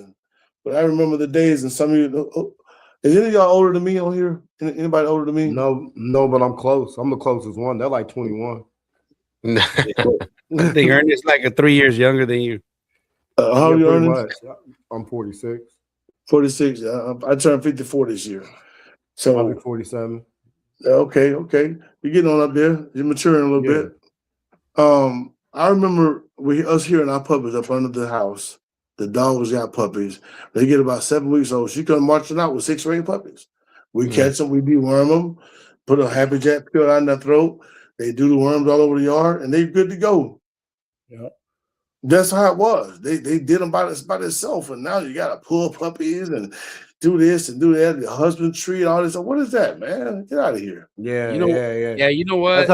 But I remember the days, and some of you, is any of y'all older than me on here? Anybody older than me? No, but I'm close. I'm the closest one. They're like 21. I think Ernest's like 3 years younger than you. How old are you, Ernest? I'm 46. 46. I turned 54 this year. So I'll be 47. Okay. You're getting on up there. You're maturing a little bit. I remember us hearing our puppies up under the house. The dogs got puppies. They get about 7 weeks old. She come marching out with 6 or 8 puppies. We catch them, we deworm them, put a Happy Jack pill down their throat. They do the worms all over the yard, and they're good to go. Yeah. That's how it was. They did them by themselves, and now you got to pull puppies and do this and do that. The husband tree and all this. So what is that, man? Get out of here. Yeah, yeah. You know what?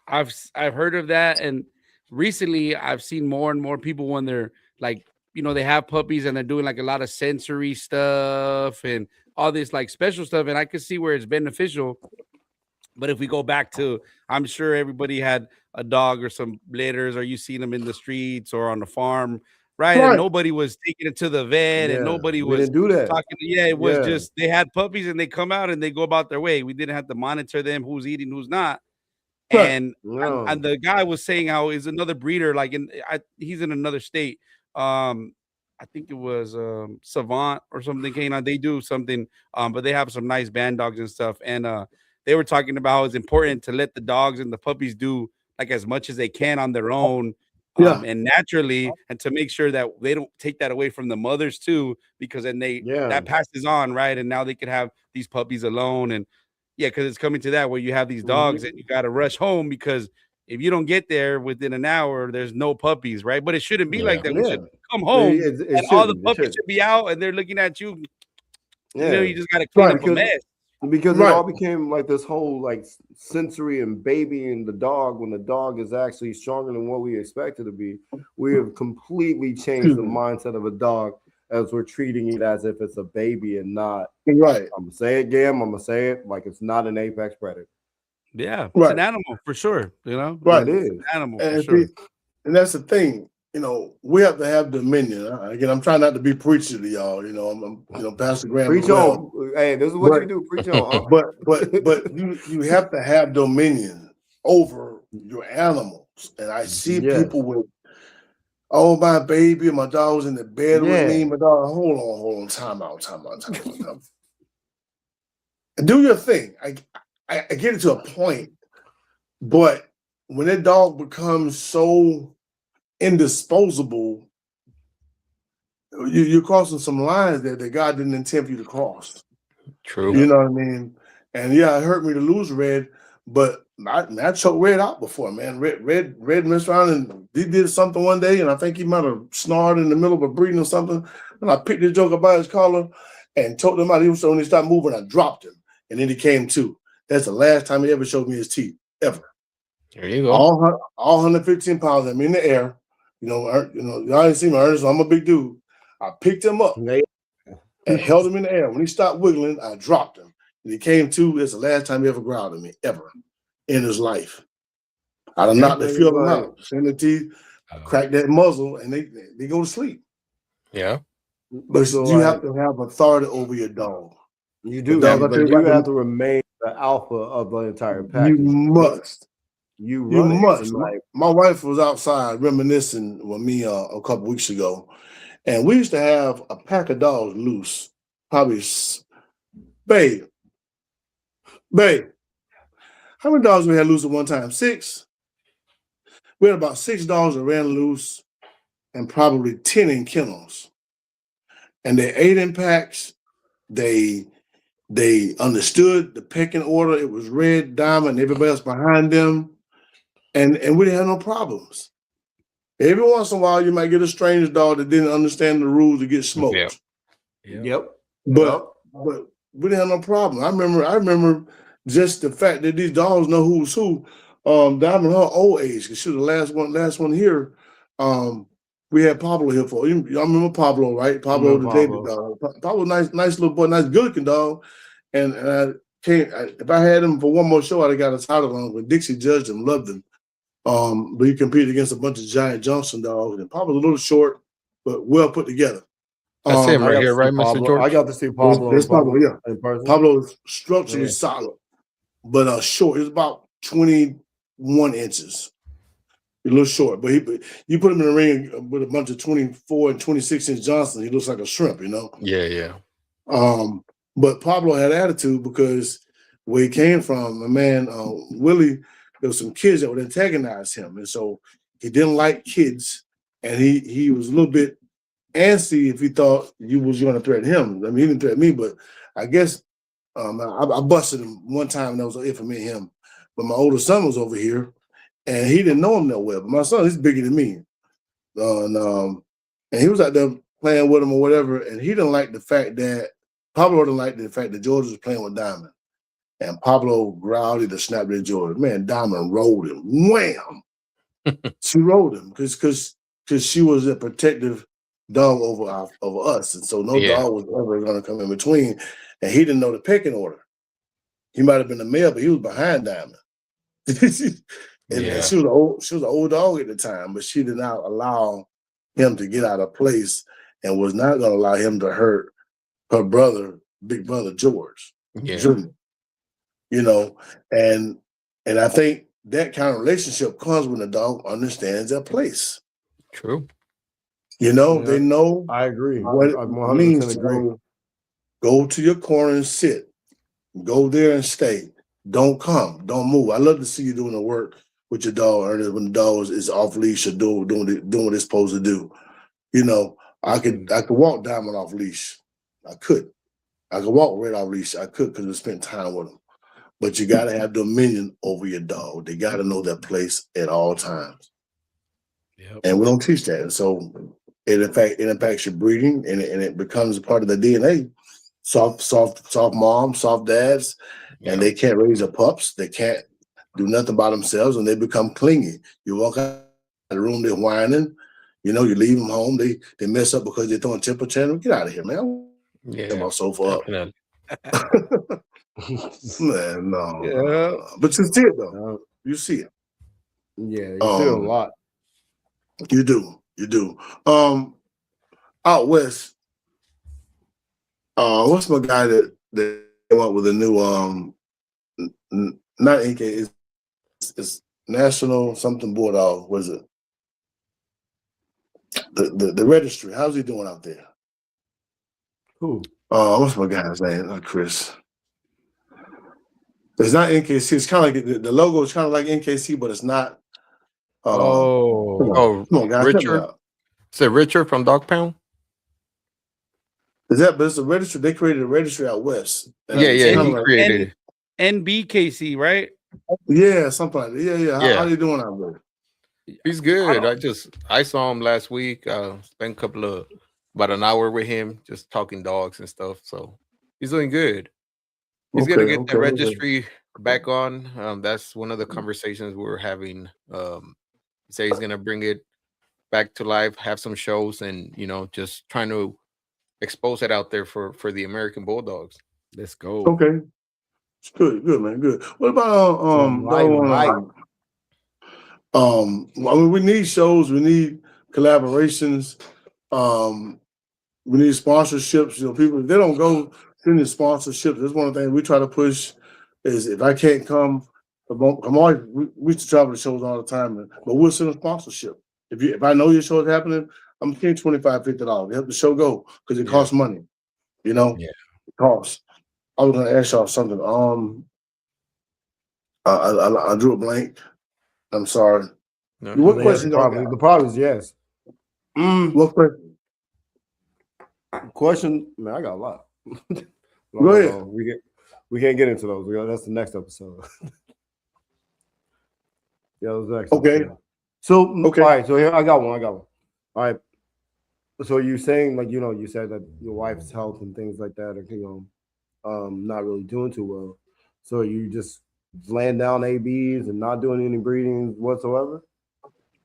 I've heard of that, and recently I've seen more and more people when they're like, they have puppies and they're doing like a lot of sensory stuff and all this like special stuff, and I can see where it's beneficial. But if we go back to, I'm sure everybody had a dog or some litters, or you seen them in the streets or on the farm, right? And nobody was taking it to the vet, and nobody was do that. talking. It was just they had puppies and they come out and they go about their way. We didn't have to monitor them, who's eating, who's not. And the guy was saying how is another breeder, like he's in another state. I think it was Savant or something came on. They do something, but they have some nice band dogs and stuff. And they were talking about how it's important to let the dogs and the puppies do like as much as they can on their own. Yeah. And naturally, and to make sure that they don't take that away from the mothers too, because then that passes on, right? And now they could have these puppies alone. And yeah, because it's coming to that where you have these dogs and you got to rush home, because if you don't get there within an hour, there's no puppies, right? But it shouldn't be like that. We should come home and all the puppies should be out and they're looking at you. You know, you just got to clean up a mess. Because it all became like this whole like sensory and baby and the dog, when the dog is actually stronger than what we expect it to be. We have completely changed the mindset of a dog as we're treating it as if it's a baby and not. Right. I'm gonna say it, Gam. I'm gonna say it like it's not an apex predator. Yeah, it's an animal for sure. You know, right? It is an animal for sure. And that's the thing. You know, we have to have dominion. Again, I'm trying not to be preacher to y'all. You know, I'm Pastor Graham. Preach on. Hey, this is what you do. Preach on. But you have to have dominion over your animals. And I see people with, oh, my baby, my dog was in the bed with me. My dog, hold on, time out. Do your thing. I get it to a point, but when that dog becomes so indisposable, you're crossing some lines that God didn't intend for you to cross. True. You know what I mean? And yeah, it hurt me to lose Red, but I choked Red out before, man. Red messed around and he did something one day, and I think he might have snored in the middle of a breeding or something. And I picked the joker by his collar and choked him out. So when he stopped moving, I dropped him, and then he came to. That's the last time he ever showed me his teeth, ever. There you go. All 115 pounds. I'm in the air. Y'all didn't see me, Ernest. I'm a big dude. I picked him up and held him in the air. When he stopped wiggling, I dropped him. And he came to. It's the last time he ever growled at me, ever, in his life. I done knocked the field him out. Send the teeth, crack that muzzle, and they go to sleep. Yeah. But you have to have authority over your dog. You do, but you have to remain the alpha of the entire package. You must. You must. My wife was outside reminiscing with me a couple weeks ago, and we used to have a pack of dogs loose. Probably, babe. How many dogs we had loose at one time? 6. We had about 6 dogs that ran loose, and probably 10 in kennels. And they ate in packs. They understood the pecking order. It was Red, Diamond, and everybody else behind them. And we didn't have no problems. Every once in a while, you might get a strange dog that didn't understand the rules to get smoked. Yep. But we didn't have no problem. I remember just the fact that these dogs know who's who. Diamond, her old age, because she was the last one here. We had Pablo here for you. Y'all remember Pablo, right? Pablo the David dog. Pablo, nice little boy, nice good looking dog. And if I had him for one more show, I'd have got a title on him. But Dixie judged him, loved him. But he competed against a bunch of giant Johnson dogs, and Pablo's a little short, but well put together. That's him right here, right, Mr. George? I got to see Pablo. That's Pablo, in person. Pablo's structurally solid, but short. He's about 21 inches. He's a little short, but you put him in the ring with a bunch of 24 and 26-inch Johnson, he looks like a shrimp, you know? Yeah. But Pablo had attitude because where he came from, my man, Willie, there was some kids that would antagonize him. And so he didn't like kids. And he was a little bit antsy if he thought you was going to threaten him. I mean, he didn't threaten me, but I guess I busted him one time, and that was it for me and him. But my older son was over here, and he didn't know him that well. But my son, he's bigger than me. And he was out there playing with him or whatever, and he didn't like the fact that Pablo didn't like the fact that George was playing with Diamond. And Pablo growled to snap at George. Man, Diamond rolled him. Wham! She rolled him because she was a protective dog over us. And so no dog was ever going to come in between. And he didn't know the pecking order. He might have been the male, but he was behind Diamond. And she was an old dog at the time, but she did not allow him to get out of place and was not going to allow him to hurt her brother, big brother George Jr. You know, and I think that kind of relationship comes when the dog understands their place. True. You know, they know. I agree. What it means to go to your corner and sit. Go there and stay. don't come, don't move. I love to see you doing the work with your dog, Ernest, when the dog is off leash or doing what it's supposed to do. You know, I could walk Diamond off leash. I could walk Red off leash. I could because we spent time with them. But you got to have dominion over your dog. They got to know their place at all times. Yep. And we don't teach that. And so it impacts your breeding, and it becomes a part of the DNA. Soft moms, soft dads, and they can't raise their pups. They can't do nothing by themselves, and they become clingy. You walk out of the room, they're whining. You know, you leave them home, they mess up because they're throwing temper tantrum. Get out of here, man. Yeah, my sofa up. Man, no. Yeah. But you see it though. You see it. Yeah, you see it a lot. You do. Out west, what's my guy that came up with a new not NK, it's National something Bulldog, was it? The registry. How's he doing out there? Who? What's my guy's name? Chris. It's not NKC. It's kind of like the logo is kind of like NKC, but it's not. Come on, guys. Richard. Is it Richard from Dog Pound? Is that? But it's a registry. They created a registry out west. Yeah, he created it. NBKC, right? Yeah, something like that. Yeah. How are you doing out there? He's good. I saw him last week. Spent about an hour with him, just talking dogs and stuff. So he's doing good. He's gonna get the registry back on. That's one of the conversations we were having. He said he's gonna bring it back to life, have some shows, and just trying to expose it out there for the American Bulldogs. Let's go. Okay, it's good, man, good. What about I mean, we need shows, we need collaborations, we need sponsorships. People, if they don't go send sponsorships. That's one of the things we try to push. Is if I can't come, I'm always, we used to travel to shows all the time, but we'll send a sponsorship. If I know your show is happening, I'm paying $25, $50 to help the show go because it costs money. It costs. I was gonna ask y'all something. I drew a blank. I'm sorry. No. What question? The problem is yes. What question? Question, man, I got a lot. Go ahead. We can't get into those. That's the next episode. That's the next okay. Episode. So all right. So here I got one. All right. So you're saying you said that your wife's health and things like that are not really doing too well. So you just laying down ABs and not doing any breeding whatsoever?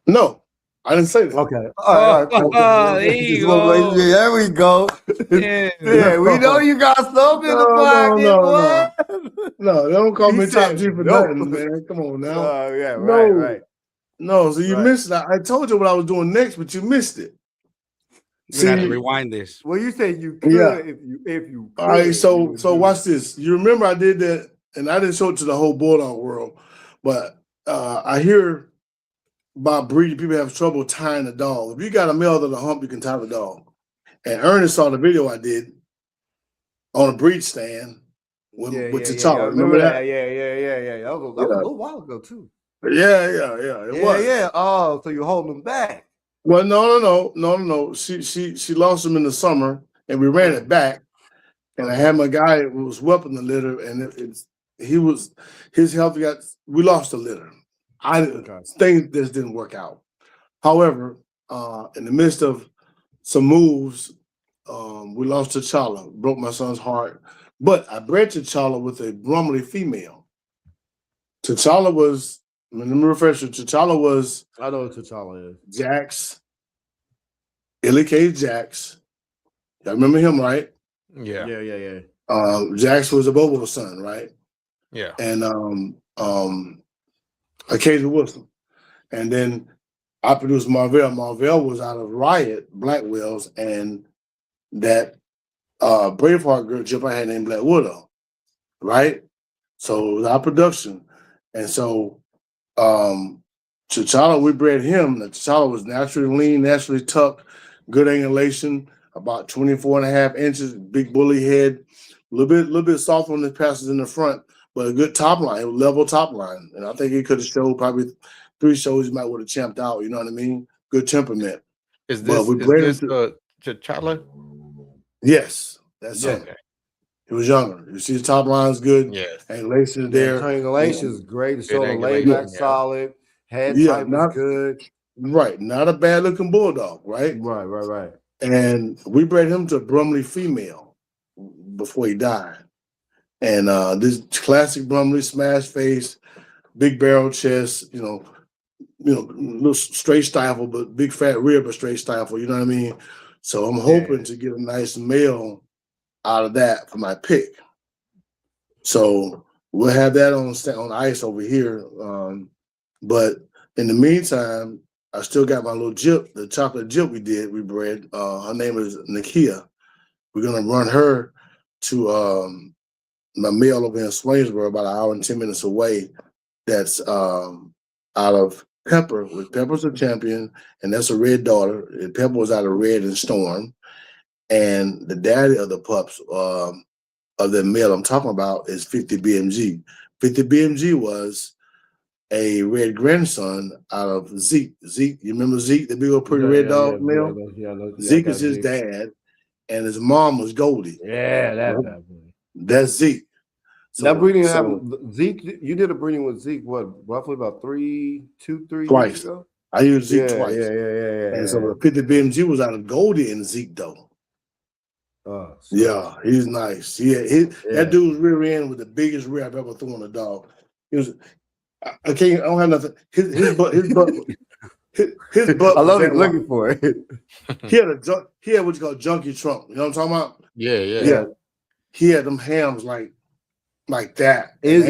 No, I didn't say that. Okay. All right. There you go. There we go. Yeah, we know you got stuff in the pocket. No, they don't call me Top G for nothing, man. Come on now. Right. No, so you missed it. I told you what I was doing next, but you missed it. We got to rewind this. Well, you said you could if you could. All right, so watch this. You remember I did that, and I didn't show it to the whole Bulldog world, but I hear about breeding, people have trouble tying a dog. If you got a male to the hump, you can tie the dog. And Ernest saw the video I did on a breed stand with T'Challa. Remember that? Yeah. That was a little while ago too. Yeah. It was. Yeah. Oh, so you're holding them back. Well, no. She lost him in the summer, and we ran it back. And I had my guy who was whelping the litter, and his health got. We lost the litter. Things just didn't work out. However, in the midst of some moves, we lost T'Challa, broke my son's heart. But I bred T'Challa with a Brumley female. T'Challa was, let me refresh you, T'Challa was. I know what T'Challa is. Jax, Illy K. Jax. Y'all remember him, right? Yeah. Jax was a Bobo's son, right? Yeah. And Occasional Wilson. And then I produced Marvell. Marvell was out of Riot, Blackwells, and that Braveheart girl Jip I had named Black Widow, right? So it was our production. And so T'Challa, we bred him. T'Challa was naturally lean, naturally tucked, good angulation, about 24.5 inches, big bully head, a little bit soft on the passes in the front, but a good top line, level top line. And I think he could have showed probably 3 shows he might would have champed out. You know what I mean? Good temperament. Is But this we bred him to, T'Challa? yes, that's Yeah. him. He was younger. You see, the top line's good. Yes. Angulation there. Triangulation is great. The shoulder angulation, layback yeah. solid. Head Yeah, type not- is good. Right. Not a bad looking bulldog, right? Right. And we bred him to Brumley female before he died. And this classic Brumley, smash face, big barrel chest, little straight stifle, but big fat rear, but straight stifle. You know what I mean? So I'm hoping to get a nice male out of that for my pick. So we'll have that on ice over here. But in the meantime, I still got my little jip, the chocolate jip we bred. Her name is Nakia. We're gonna run her to my male over in Swainsboro, about an hour and 10 minutes away. That's out of Pepper. Pepper's a champion, and that's a red daughter. And Pepper was out of Red and Storm. And the daddy of the pups, of the male I'm talking about, is 50 BMG. 50 BMG was a red grandson out of Zeke. Zeke, you remember Zeke, the big old pretty red dog male? Zeke is his dad, and his mom was Goldie. Yeah, that boy. That's Zeke. So, that breeding happened. Zeke, you did a breeding with Zeke, what, roughly about 3 years twice. ago? I used Zeke twice. Yeah. And so the 50 BMG was out of Goldie and Zeke, though. Yeah, he's nice. That dude's rear end was the biggest rear I've ever thrown a dog. He was. I don't have nothing. His butt. His butt. His butt. I love it. Looking for it. He had what you call junkie trunk. You know what I'm talking about? Yeah. He had them hams like that. Is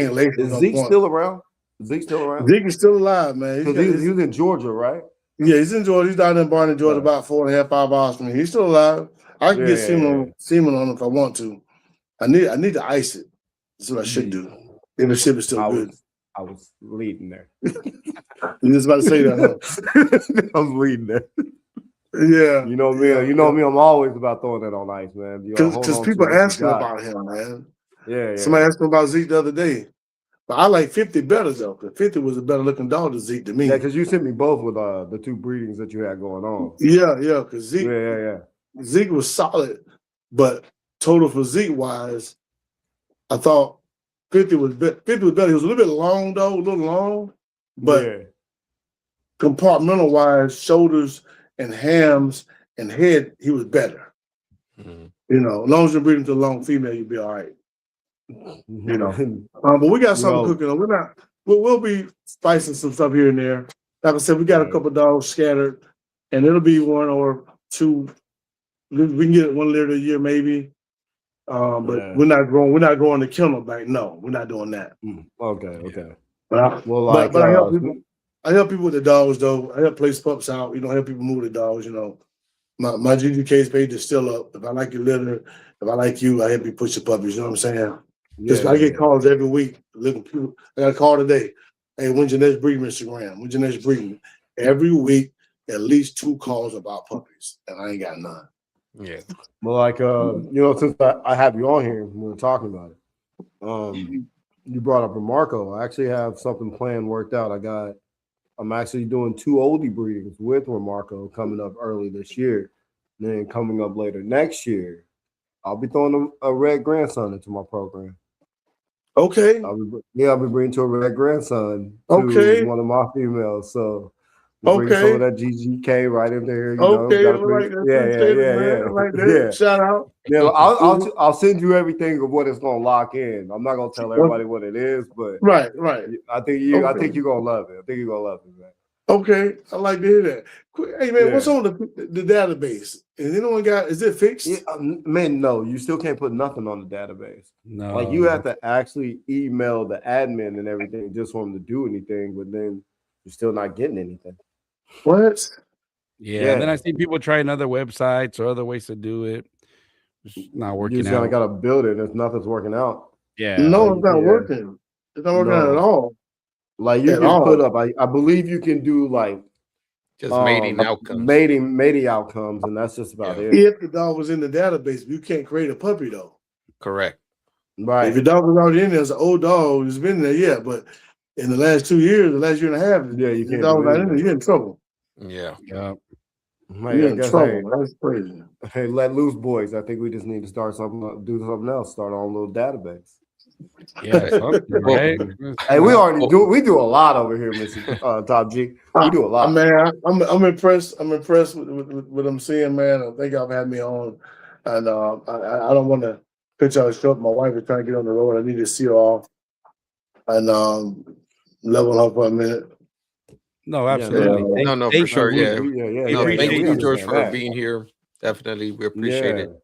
Zeke still around? Zeke is still alive, man. Because he was in Georgia, right? Yeah, he's in Georgia. He's down in Barney, Georgia, about 4.5, 5 hours from me. He's still alive. I can get semen on him if I want to. I need to ice it. That's what I should do. If the ship is still good. I was leading there. You just about to say that, huh? I was leading there. Yeah. You know me. You know me. I'm always about throwing that on ice, man. Because people asking about him, man. Yeah. Somebody asked me about Zeke the other day. But I like 50 better, though. Because 50 was a better looking dog than Zeke to me. Yeah, because you sent me both with the 2 breedings that you had going on. Yeah. Because Zeke. Yeah. Zeke was solid, but total physique wise, I thought 50 was better. 50 was better. He was a little bit long though, but compartmental wise, shoulders and hams and head, he was better. Mm-hmm. As long as you're breeding to a long female, you'll be all right. But we got something cooking. We'll be spicing some stuff here and there. Like I said, we got a couple dogs scattered, and it'll be 1 or 2. We can get 1 litter a year, maybe. But we're not growing the kennel back. No, we're not doing that. Okay. But I help people. I help people with the dogs, though. I help place pups out. Help people move the dogs. My GGK's page is still up. If I like your litter, if I like you, I help you push the puppies. You know what I'm saying? I get calls every week. I got a call today. Hey, when's your next breeding Instagram? When's your next breeding? Every week, at least 2 calls about puppies, and I ain't got none. Yeah. Well, since I have you on here, we were talking about it. You brought up Remarco. I actually have something planned, worked out. I'm actually doing 2 oldie breedings with Remarco coming up early this year. And then coming up later next year, I'll be throwing a red grandson into my program. Okay. I'll be bringing to a red grandson to one of my females. So bring some of that GGK right in there. Yeah. Shout out. Yeah, I'll send you everything of what it's gonna lock in. I'm not gonna tell everybody what it is, but right. I think you're gonna love it. Man. Okay, I like to hear that. Hey man, what's on the database? Is anyone is it fixed? Yeah, man, no, you still can't put nothing on the database. No, like you have to actually email the admin and everything just for them to do anything, but then you're still not getting anything. What? Yeah. And then I see people trying other websites or other ways to do it. It's not working you just out. Gotta build it. If nothing's working out. Yeah. No, it's not working. It's not working out at all. Like you can put up, I believe you can do like just mating outcomes. Mating outcomes, and that's just about it. If the dog was in the database, you can't create a puppy though. Correct. Right. If your dog was already in there, it's an old dog, it's been there, yeah. But in the last 2 years, the last year and a half, Yeah, you your can't dog do not in there, anything. you're in trouble. Yeah. Yeah. Hey, You're I in guess, trouble. That's crazy. hey, let loose, boys. I think we just need to start do something else. Start our own little database. Yeah. Something, Well, right? Hey, we already well, we do a lot over here, Mr. Top G. We do a lot. Man, I'm impressed. I'm impressed with what I'm seeing, man. I think y'all have had me on, and I don't want to pitch out a show. My wife is trying to get on the road. I need to see her off and level her for a minute. No, absolutely. no, for sure. Yeah. No, appreciate thank you, you, George, understand for that. being here. Definitely, we appreciate it.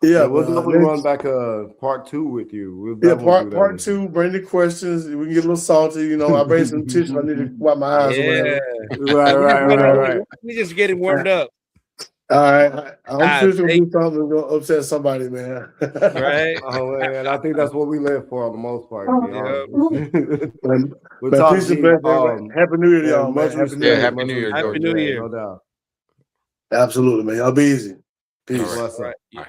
Yeah, we'll definitely next- run back part 2 with you. We'll Yeah, definitely do that part with you. 2. Bring the questions. We can get a little salty. You know, I bring some tissue. I need to wipe my eyes or Yeah. whatever. Right. We just getting warmed up. All right, I'm sure she'll thank- do something that's gonna upset somebody, man. Right. Oh man, I think that's what we live for on the most part. To be honest. Man, With man, Top peace and G, blessings, everybody. Happy New Year, to y'all, man. much Happy respect. New Year. Happy much New Year, respect, Happy New man, Year. no doubt. Absolutely, man. Y'all be easy. All Peace. right. Bless up. Right.